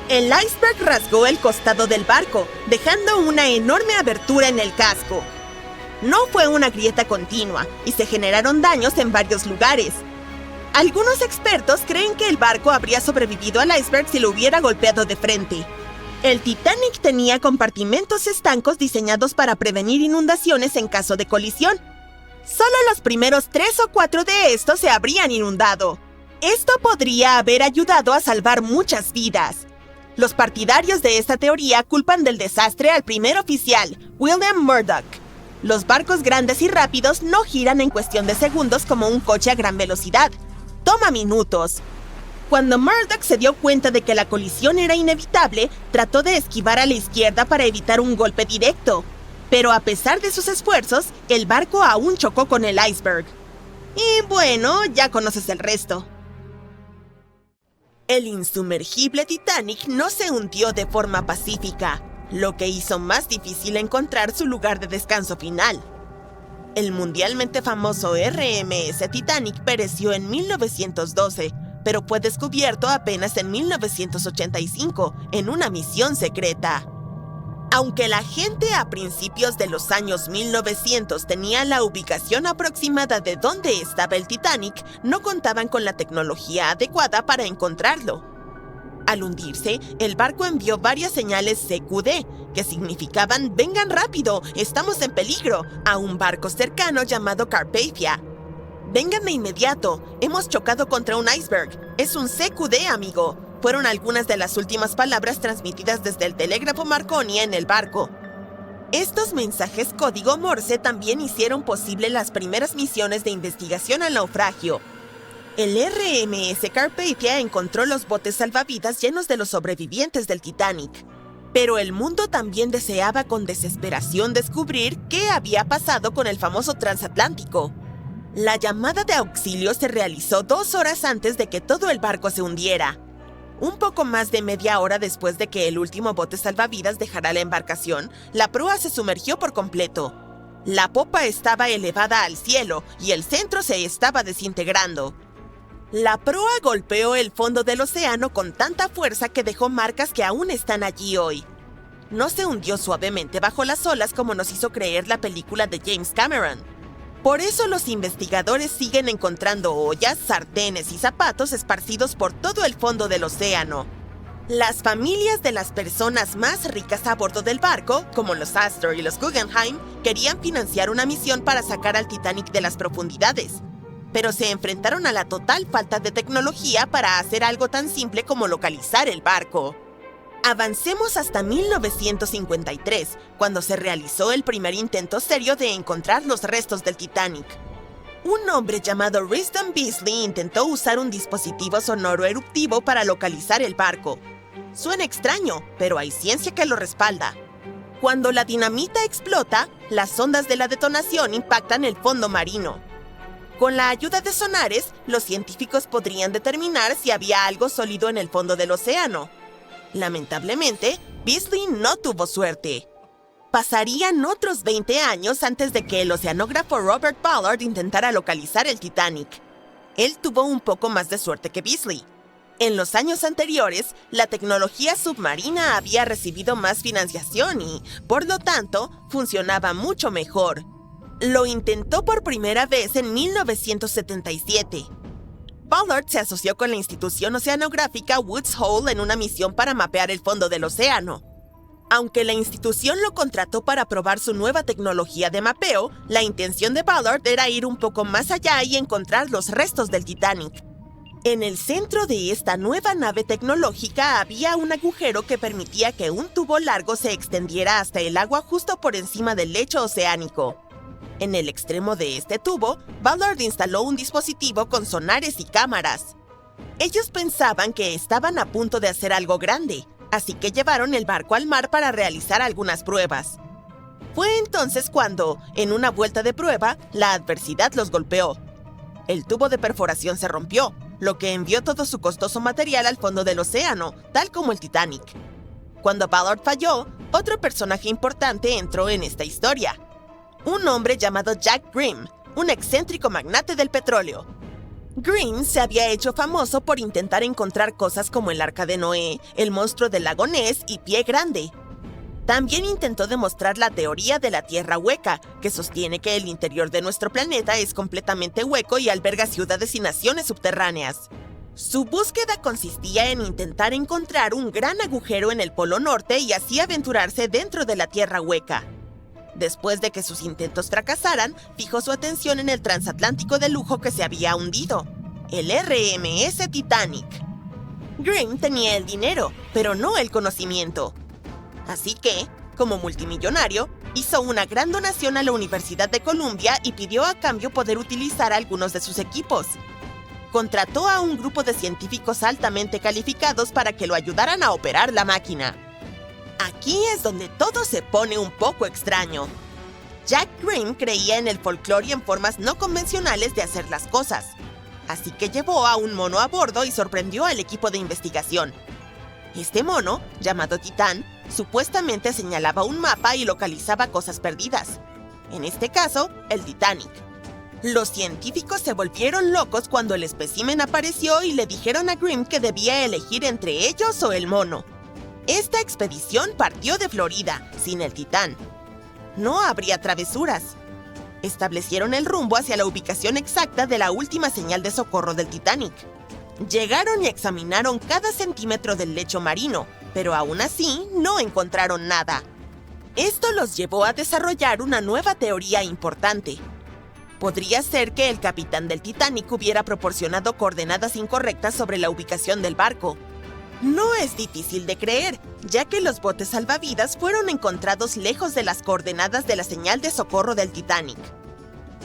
El iceberg rasgó el costado del barco, dejando una enorme abertura en el casco. No fue una grieta continua y se generaron daños en varios lugares. Algunos expertos creen que el barco habría sobrevivido al iceberg si lo hubiera golpeado de frente. El Titanic tenía compartimentos estancos diseñados para prevenir inundaciones en caso de colisión. Solo los primeros 3 o 4 de estos se habrían inundado. Esto podría haber ayudado a salvar muchas vidas. Los partidarios de esta teoría culpan del desastre al primer oficial, William Murdoch. Los barcos grandes y rápidos no giran en cuestión de segundos como un coche a gran velocidad. Toma minutos. Cuando Murdoch se dio cuenta de que la colisión era inevitable, trató de esquivar a la izquierda para evitar un golpe directo. Pero a pesar de sus esfuerzos, el barco aún chocó con el iceberg. Y bueno, ya conoces el resto. El insumergible Titanic no se hundió de forma pacífica, lo que hizo más difícil encontrar su lugar de descanso final. El mundialmente famoso RMS Titanic pereció en 1912, pero fue descubierto apenas en 1985 en una misión secreta. Aunque la gente a principios de los años 1900 tenía la ubicación aproximada de dónde estaba el Titanic, no contaban con la tecnología adecuada para encontrarlo. Al hundirse, el barco envió varias señales CQD, que significaban «vengan rápido, estamos en peligro», a un barco cercano llamado Carpathia. «Vengan de inmediato, hemos chocado contra un iceberg, es un CQD, amigo», fueron algunas de las últimas palabras transmitidas desde el telégrafo Marconi en el barco. Estos mensajes código Morse también hicieron posible las primeras misiones de investigación al naufragio. El RMS Carpathia encontró los botes salvavidas llenos de los sobrevivientes del Titanic. Pero el mundo también deseaba con desesperación descubrir qué había pasado con el famoso transatlántico. La llamada de auxilio se realizó 2 horas antes de que todo el barco se hundiera. Un poco más de media hora después de que el último bote salvavidas dejara la embarcación, la proa se sumergió por completo. La popa estaba elevada al cielo y el centro se estaba desintegrando. La proa golpeó el fondo del océano con tanta fuerza que dejó marcas que aún están allí hoy. No se hundió suavemente bajo las olas como nos hizo creer la película de James Cameron. Por eso los investigadores siguen encontrando ollas, sartenes y zapatos esparcidos por todo el fondo del océano. Las familias de las personas más ricas a bordo del barco, como los Astor y los Guggenheim, querían financiar una misión para sacar al Titanic de las profundidades, pero se enfrentaron a la total falta de tecnología para hacer algo tan simple como localizar el barco. Avancemos hasta 1953, cuando se realizó el primer intento serio de encontrar los restos del Titanic. Un hombre llamado Risdon Beasley intentó usar un dispositivo sonoro eruptivo para localizar el barco. Suena extraño, pero hay ciencia que lo respalda. Cuando la dinamita explota, las ondas de la detonación impactan el fondo marino. Con la ayuda de sonares, los científicos podrían determinar si había algo sólido en el fondo del océano. Lamentablemente, Beasley no tuvo suerte. Pasarían otros 20 años antes de que el oceanógrafo Robert Ballard intentara localizar el Titanic. Él tuvo un poco más de suerte que Beasley. En los años anteriores, la tecnología submarina había recibido más financiación y, por lo tanto, funcionaba mucho mejor. Lo intentó por primera vez en 1977. Ballard se asoció con la institución oceanográfica Woods Hole en una misión para mapear el fondo del océano. Aunque la institución lo contrató para probar su nueva tecnología de mapeo, la intención de Ballard era ir un poco más allá y encontrar los restos del Titanic. En el centro de esta nueva nave tecnológica había un agujero que permitía que un tubo largo se extendiera hasta el agua justo por encima del lecho oceánico. En el extremo de este tubo, Ballard instaló un dispositivo con sonares y cámaras. Ellos pensaban que estaban a punto de hacer algo grande, así que llevaron el barco al mar para realizar algunas pruebas. Fue entonces cuando, en una vuelta de prueba, la adversidad los golpeó. El tubo de perforación se rompió, lo que envió todo su costoso material al fondo del océano, tal como el Titanic. Cuando Ballard falló, otro personaje importante entró en esta historia. Un hombre llamado Jack Grimm, un excéntrico magnate del petróleo. Grimm se había hecho famoso por intentar encontrar cosas como el Arca de Noé, el monstruo del lago Ness y Pie Grande. También intentó demostrar la teoría de la Tierra hueca, que sostiene que el interior de nuestro planeta es completamente hueco y alberga ciudades y naciones subterráneas. Su búsqueda consistía en intentar encontrar un gran agujero en el Polo Norte y así aventurarse dentro de la Tierra hueca. Después de que sus intentos fracasaran, fijó su atención en el transatlántico de lujo que se había hundido, el RMS Titanic. Grimm tenía el dinero, pero no el conocimiento. Así que, como multimillonario, hizo una gran donación a la Universidad de Columbia y pidió a cambio poder utilizar algunos de sus equipos. Contrató a un grupo de científicos altamente calificados para que lo ayudaran a operar la máquina. Aquí es donde todo se pone un poco extraño. Jack Grimm creía en el folclore y en formas no convencionales de hacer las cosas. Así que llevó a un mono a bordo y sorprendió al equipo de investigación. Este mono, llamado Titán, supuestamente señalaba un mapa y localizaba cosas perdidas. En este caso, el Titanic. Los científicos se volvieron locos cuando el espécimen apareció y le dijeron a Grimm que debía elegir entre ellos o el mono. Esta expedición partió de Florida, sin el Titán. No habría travesuras. Establecieron el rumbo hacia la ubicación exacta de la última señal de socorro del Titanic. Llegaron y examinaron cada centímetro del lecho marino, pero aún así no encontraron nada. Esto los llevó a desarrollar una nueva teoría importante. Podría ser que el capitán del Titanic hubiera proporcionado coordenadas incorrectas sobre la ubicación del barco. No es difícil de creer, ya que los botes salvavidas fueron encontrados lejos de las coordenadas de la señal de socorro del Titanic.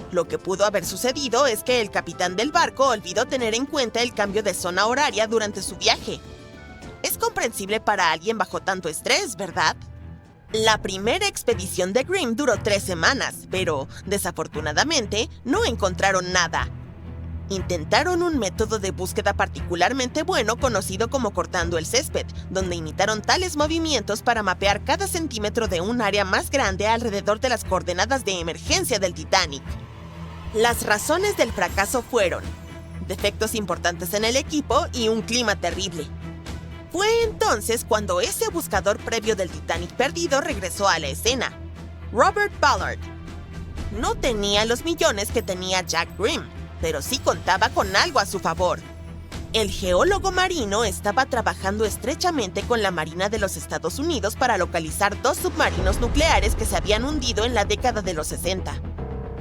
Lo que pudo haber sucedido es que el capitán del barco olvidó tener en cuenta el cambio de zona horaria durante su viaje. Es comprensible para alguien bajo tanto estrés, ¿verdad? La primera expedición de Grimm duró 3 semanas, pero, desafortunadamente, no encontraron nada. Intentaron un método de búsqueda particularmente bueno conocido como cortando el césped, donde imitaron tales movimientos para mapear cada centímetro de un área más grande alrededor de las coordenadas de emergencia del Titanic. Las razones del fracaso fueron defectos importantes en el equipo y un clima terrible. Fue entonces cuando ese buscador previo del Titanic perdido regresó a la escena, Robert Ballard. No tenía los millones que tenía Jack Grimm, pero sí contaba con algo a su favor. El geólogo marino estaba trabajando estrechamente con la Marina de los Estados Unidos para localizar 2 submarinos nucleares que se habían hundido en la década de los 60.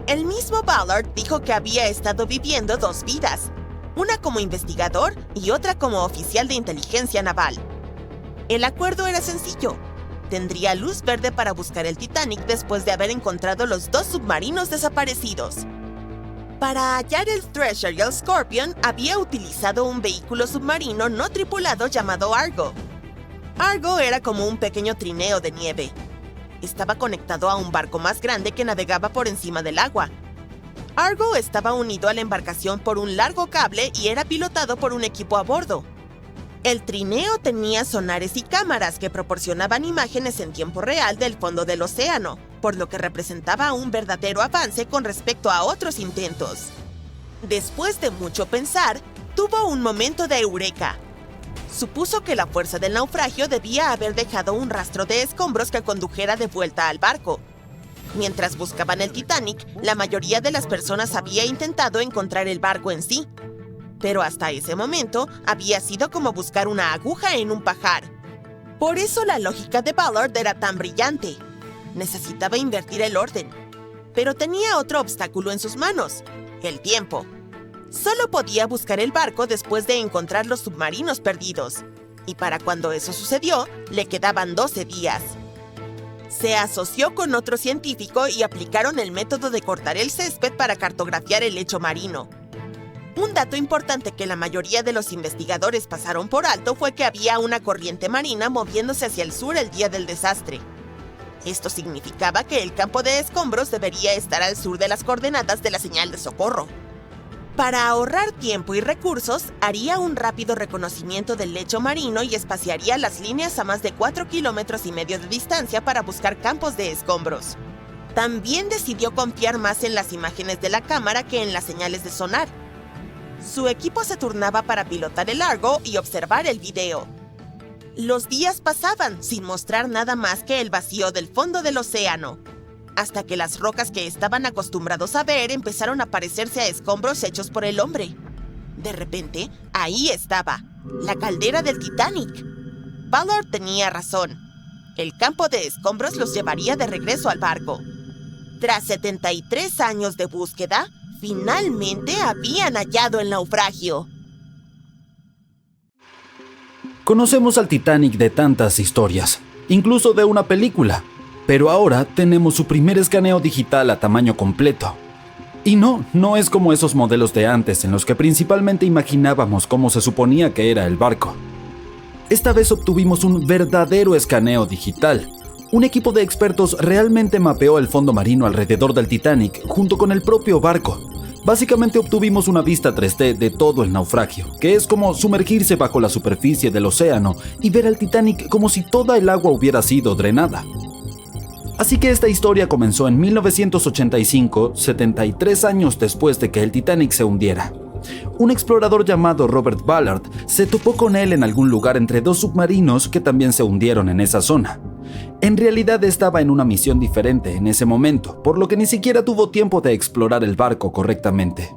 El mismo Ballard dijo que había estado viviendo 2 vidas, una como investigador y otra como oficial de inteligencia naval. El acuerdo era sencillo. Tendría luz verde para buscar el Titanic después de haber encontrado los 2 submarinos desaparecidos. Para hallar el Treasure y el Scorpion, había utilizado un vehículo submarino no tripulado llamado Argo. Argo era como un pequeño trineo de nieve. Estaba conectado a un barco más grande que navegaba por encima del agua. Argo estaba unido a la embarcación por un largo cable y era pilotado por un equipo a bordo. El trineo tenía sonares y cámaras que proporcionaban imágenes en tiempo real del fondo del océano, por lo que representaba un verdadero avance con respecto a otros intentos. Después de mucho pensar, tuvo un momento de eureka. Supuso que la fuerza del naufragio debía haber dejado un rastro de escombros que condujera de vuelta al barco. Mientras buscaban el Titanic, la mayoría de las personas había intentado encontrar el barco en sí. Pero hasta ese momento había sido como buscar una aguja en un pajar. Por eso la lógica de Ballard era tan brillante. Necesitaba invertir el orden. Pero tenía otro obstáculo en sus manos: el tiempo. Solo podía buscar el barco después de encontrar los submarinos perdidos. Y para cuando eso sucedió, le quedaban 12 días. Se asoció con otro científico y aplicaron el método de cortar el césped para cartografiar el lecho marino. Un dato importante que la mayoría de los investigadores pasaron por alto fue que había una corriente marina moviéndose hacia el sur el día del desastre. Esto significaba que el campo de escombros debería estar al sur de las coordenadas de la señal de socorro. Para ahorrar tiempo y recursos, haría un rápido reconocimiento del lecho marino y espaciaría las líneas a más de 4,5 kilómetros de distancia para buscar campos de escombros. También decidió confiar más en las imágenes de la cámara que en las señales de sonar. Su equipo se turnaba para pilotar el Argo y observar el video. Los días pasaban sin mostrar nada más que el vacío del fondo del océano, hasta que las rocas que estaban acostumbrados a ver empezaron a parecerse a escombros hechos por el hombre. De repente, ahí estaba, la caldera del Titanic. Ballard tenía razón. El campo de escombros los llevaría de regreso al barco. Tras 73 años de búsqueda, finalmente habían hallado el naufragio. Conocemos al Titanic de tantas historias, incluso de una película, pero ahora tenemos su primer escaneo digital a tamaño completo. Y no es como esos modelos de antes en los que principalmente imaginábamos cómo se suponía que era el barco. Esta vez obtuvimos un verdadero escaneo digital. Un equipo de expertos realmente mapeó el fondo marino alrededor del Titanic junto con el propio barco. Básicamente obtuvimos una vista 3D de todo el naufragio, que es como sumergirse bajo la superficie del océano y ver al Titanic como si toda el agua hubiera sido drenada. Así que esta historia comenzó en 1985, 73 años después de que el Titanic se hundiera. Un explorador llamado Robert Ballard se topó con él en algún lugar entre 2 submarinos que también se hundieron en esa zona. En realidad estaba en una misión diferente en ese momento, por lo que ni siquiera tuvo tiempo de explorar el barco correctamente.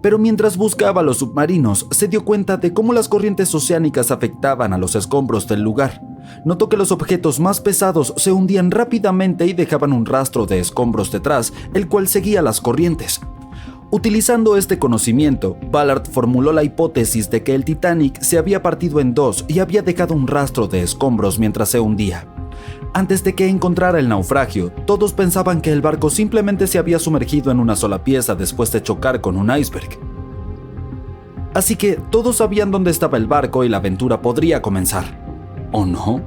Pero mientras buscaba los submarinos, se dio cuenta de cómo las corrientes oceánicas afectaban a los escombros del lugar. Notó que los objetos más pesados se hundían rápidamente y dejaban un rastro de escombros detrás, el cual seguía las corrientes. Utilizando este conocimiento, Ballard formuló la hipótesis de que el Titanic se había partido en 2 y había dejado un rastro de escombros mientras se hundía. Antes de que encontrara el naufragio, todos pensaban que el barco simplemente se había sumergido en una sola pieza después de chocar con un iceberg. Así que todos sabían dónde estaba el barco y la aventura podría comenzar. ¿O no?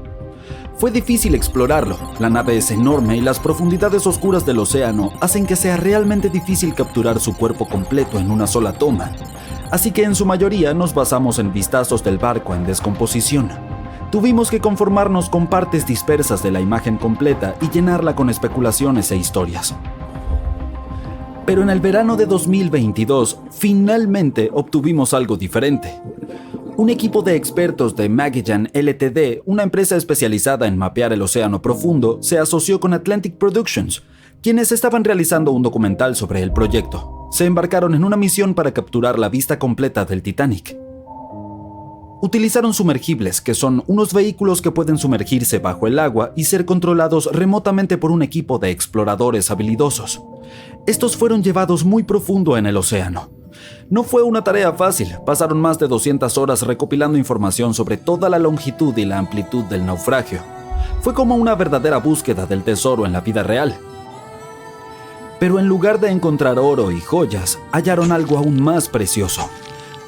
Fue difícil explorarlo. La nave es enorme y las profundidades oscuras del océano hacen que sea realmente difícil capturar su cuerpo completo en una sola toma. Así que en su mayoría nos basamos en vistazos del barco en descomposición. Tuvimos que conformarnos con partes dispersas de la imagen completa y llenarla con especulaciones e historias. Pero en el verano de 2022, finalmente obtuvimos algo diferente. Un equipo de expertos de Magellan Ltd., una empresa especializada en mapear el océano profundo, se asoció con Atlantic Productions, quienes estaban realizando un documental sobre el proyecto. Se embarcaron en una misión para capturar la vista completa del Titanic. Utilizaron sumergibles, que son unos vehículos que pueden sumergirse bajo el agua y ser controlados remotamente por un equipo de exploradores habilidosos. Estos fueron llevados muy profundo en el océano. No fue una tarea fácil, pasaron más de 200 horas recopilando información sobre toda la longitud y la amplitud del naufragio. Fue como una verdadera búsqueda del tesoro en la vida real. Pero en lugar de encontrar oro y joyas, hallaron algo aún más precioso.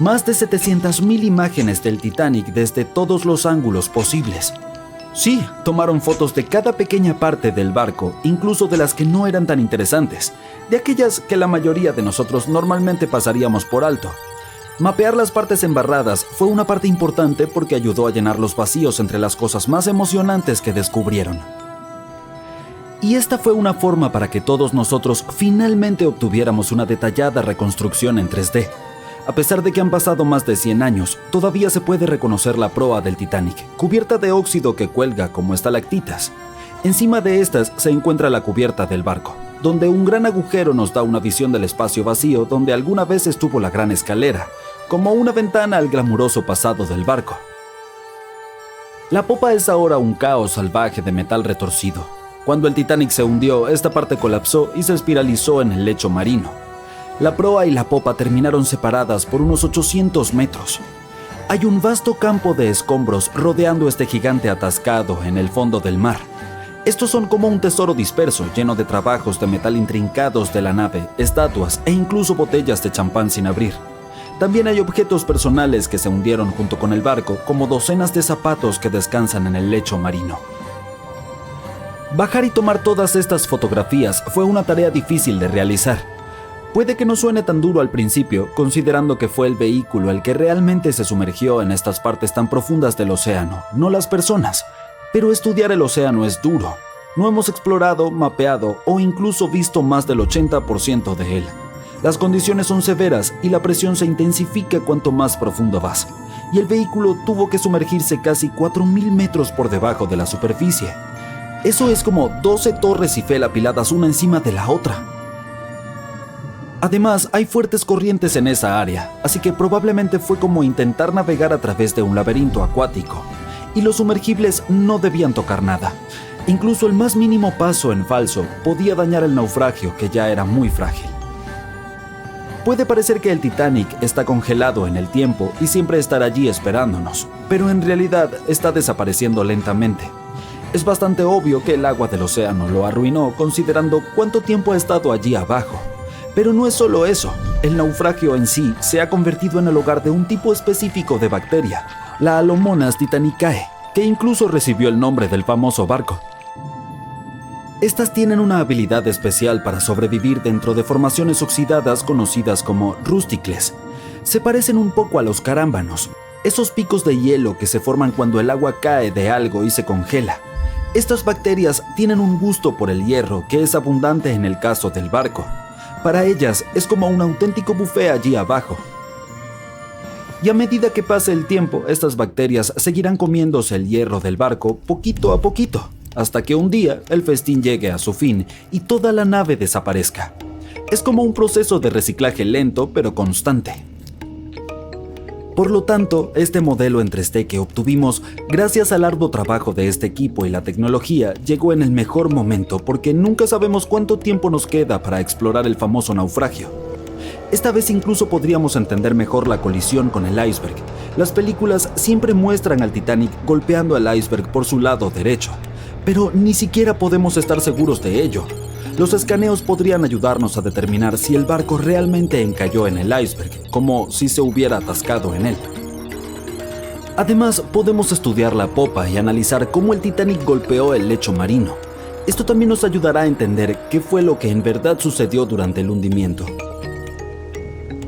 Más de 700,000 imágenes del Titanic desde todos los ángulos posibles. Sí, tomaron fotos de cada pequeña parte del barco, incluso de las que no eran tan interesantes, de aquellas que la mayoría de nosotros normalmente pasaríamos por alto. Mapear las partes embarradas fue una parte importante porque ayudó a llenar los vacíos entre las cosas más emocionantes que descubrieron. Y esta fue una forma para que todos nosotros finalmente obtuviéramos una detallada reconstrucción en 3D. A pesar de que han pasado más de 100 años, todavía se puede reconocer la proa del Titanic, cubierta de óxido que cuelga como estalactitas. Encima de estas se encuentra la cubierta del barco, donde un gran agujero nos da una visión del espacio vacío donde alguna vez estuvo la gran escalera, como una ventana al glamuroso pasado del barco. La popa es ahora un caos salvaje de metal retorcido. Cuando el Titanic se hundió, esta parte colapsó y se espiralizó en el lecho marino. La proa y la popa terminaron separadas por unos 800 metros. Hay un vasto campo de escombros rodeando este gigante atascado en el fondo del mar. Estos son como un tesoro disperso, lleno de trabajos de metal intrincados de la nave, estatuas e incluso botellas de champán sin abrir. También hay objetos personales que se hundieron junto con el barco, como docenas de zapatos que descansan en el lecho marino. Bajar y tomar todas estas fotografías fue una tarea difícil de realizar. Puede que no suene tan duro al principio, considerando que fue el vehículo el que realmente se sumergió en estas partes tan profundas del océano, no las personas. Pero estudiar el océano es duro. No hemos explorado, mapeado o incluso visto más del 80% de él. Las condiciones son severas y la presión se intensifica cuanto más profundo vas. Y el vehículo tuvo que sumergirse casi 4,000 metros por debajo de la superficie. Eso es como 12 torres Eiffel apiladas una encima de la otra. Además, hay fuertes corrientes en esa área, así que probablemente fue como intentar navegar a través de un laberinto acuático. Y los sumergibles no debían tocar nada. Incluso el más mínimo paso en falso podía dañar el naufragio, que ya era muy frágil. Puede parecer que el Titanic está congelado en el tiempo y siempre estará allí esperándonos, pero en realidad está desapareciendo lentamente. Es bastante obvio que el agua del océano lo arruinó, considerando cuánto tiempo ha estado allí abajo. Pero no es solo eso, el naufragio en sí se ha convertido en el hogar de un tipo específico de bacteria, la Alomonas titanicae, que incluso recibió el nombre del famoso barco. Estas tienen una habilidad especial para sobrevivir dentro de formaciones oxidadas conocidas como rústicles. Se parecen un poco a los carámbanos, esos picos de hielo que se forman cuando el agua cae de algo y se congela. Estas bacterias tienen un gusto por el hierro que es abundante en el caso del barco. Para ellas es como un auténtico buffet allí abajo. Y a medida que pase el tiempo, estas bacterias seguirán comiéndose el hierro del barco poquito a poquito, hasta que un día el festín llegue a su fin y toda la nave desaparezca. Es como un proceso de reciclaje lento pero constante. Por lo tanto, este modelo en 3D que obtuvimos gracias al arduo trabajo de este equipo y la tecnología llegó en el mejor momento porque nunca sabemos cuánto tiempo nos queda para explorar el famoso naufragio. Esta vez incluso podríamos entender mejor la colisión con el iceberg. Las películas siempre muestran al Titanic golpeando al iceberg por su lado derecho, pero ni siquiera podemos estar seguros de ello. Los escaneos podrían ayudarnos a determinar si el barco realmente encalló en el iceberg, como si se hubiera atascado en él. Además, podemos estudiar la popa y analizar cómo el Titanic golpeó el lecho marino. Esto también nos ayudará a entender qué fue lo que en verdad sucedió durante el hundimiento.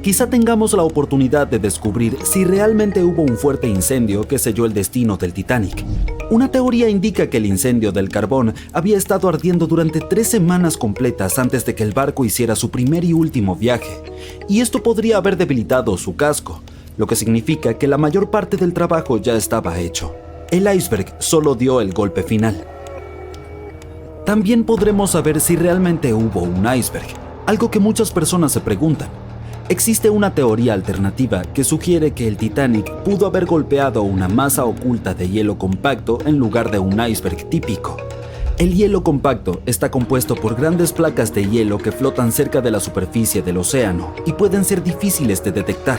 Quizá tengamos la oportunidad de descubrir si realmente hubo un fuerte incendio que selló el destino del Titanic. Una teoría indica que el incendio del carbón había estado ardiendo durante 3 semanas completas antes de que el barco hiciera su primer y último viaje, y esto podría haber debilitado su casco, lo que significa que la mayor parte del trabajo ya estaba hecho. El iceberg solo dio el golpe final. También podremos saber si realmente hubo un iceberg, algo que muchas personas se preguntan. Existe una teoría alternativa que sugiere que el Titanic pudo haber golpeado una masa oculta de hielo compacto en lugar de un iceberg típico. El hielo compacto está compuesto por grandes placas de hielo que flotan cerca de la superficie del océano y pueden ser difíciles de detectar.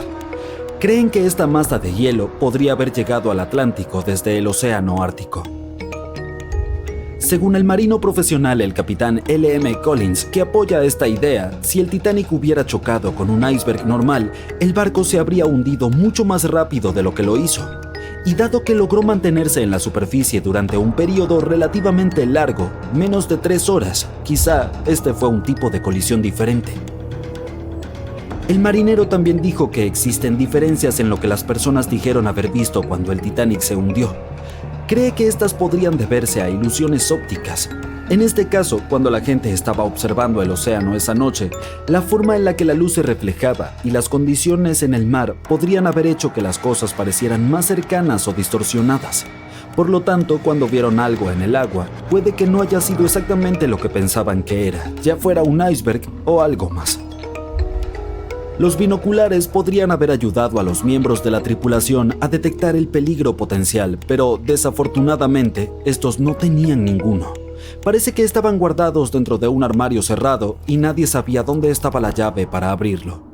Creen que esta masa de hielo podría haber llegado al Atlántico desde el océano Ártico. Según el marino profesional el capitán L.M. Collins, que apoya esta idea, si el Titanic hubiera chocado con un iceberg normal, el barco se habría hundido mucho más rápido de lo que lo hizo. Y dado que logró mantenerse en la superficie durante un periodo relativamente largo, menos de 3 horas, quizá este fue un tipo de colisión diferente. El marinero también dijo que existen diferencias en lo que las personas dijeron haber visto cuando el Titanic se hundió. Cree que estas podrían deberse a ilusiones ópticas. En este caso, cuando la gente estaba observando el océano esa noche, la forma en la que la luz se reflejaba y las condiciones en el mar podrían haber hecho que las cosas parecieran más cercanas o distorsionadas. Por lo tanto, cuando vieron algo en el agua, puede que no haya sido exactamente lo que pensaban que era, ya fuera un iceberg o algo más. Los binoculares podrían haber ayudado a los miembros de la tripulación a detectar el peligro potencial, pero desafortunadamente estos no tenían ninguno. Parece que estaban guardados dentro de un armario cerrado y nadie sabía dónde estaba la llave para abrirlo.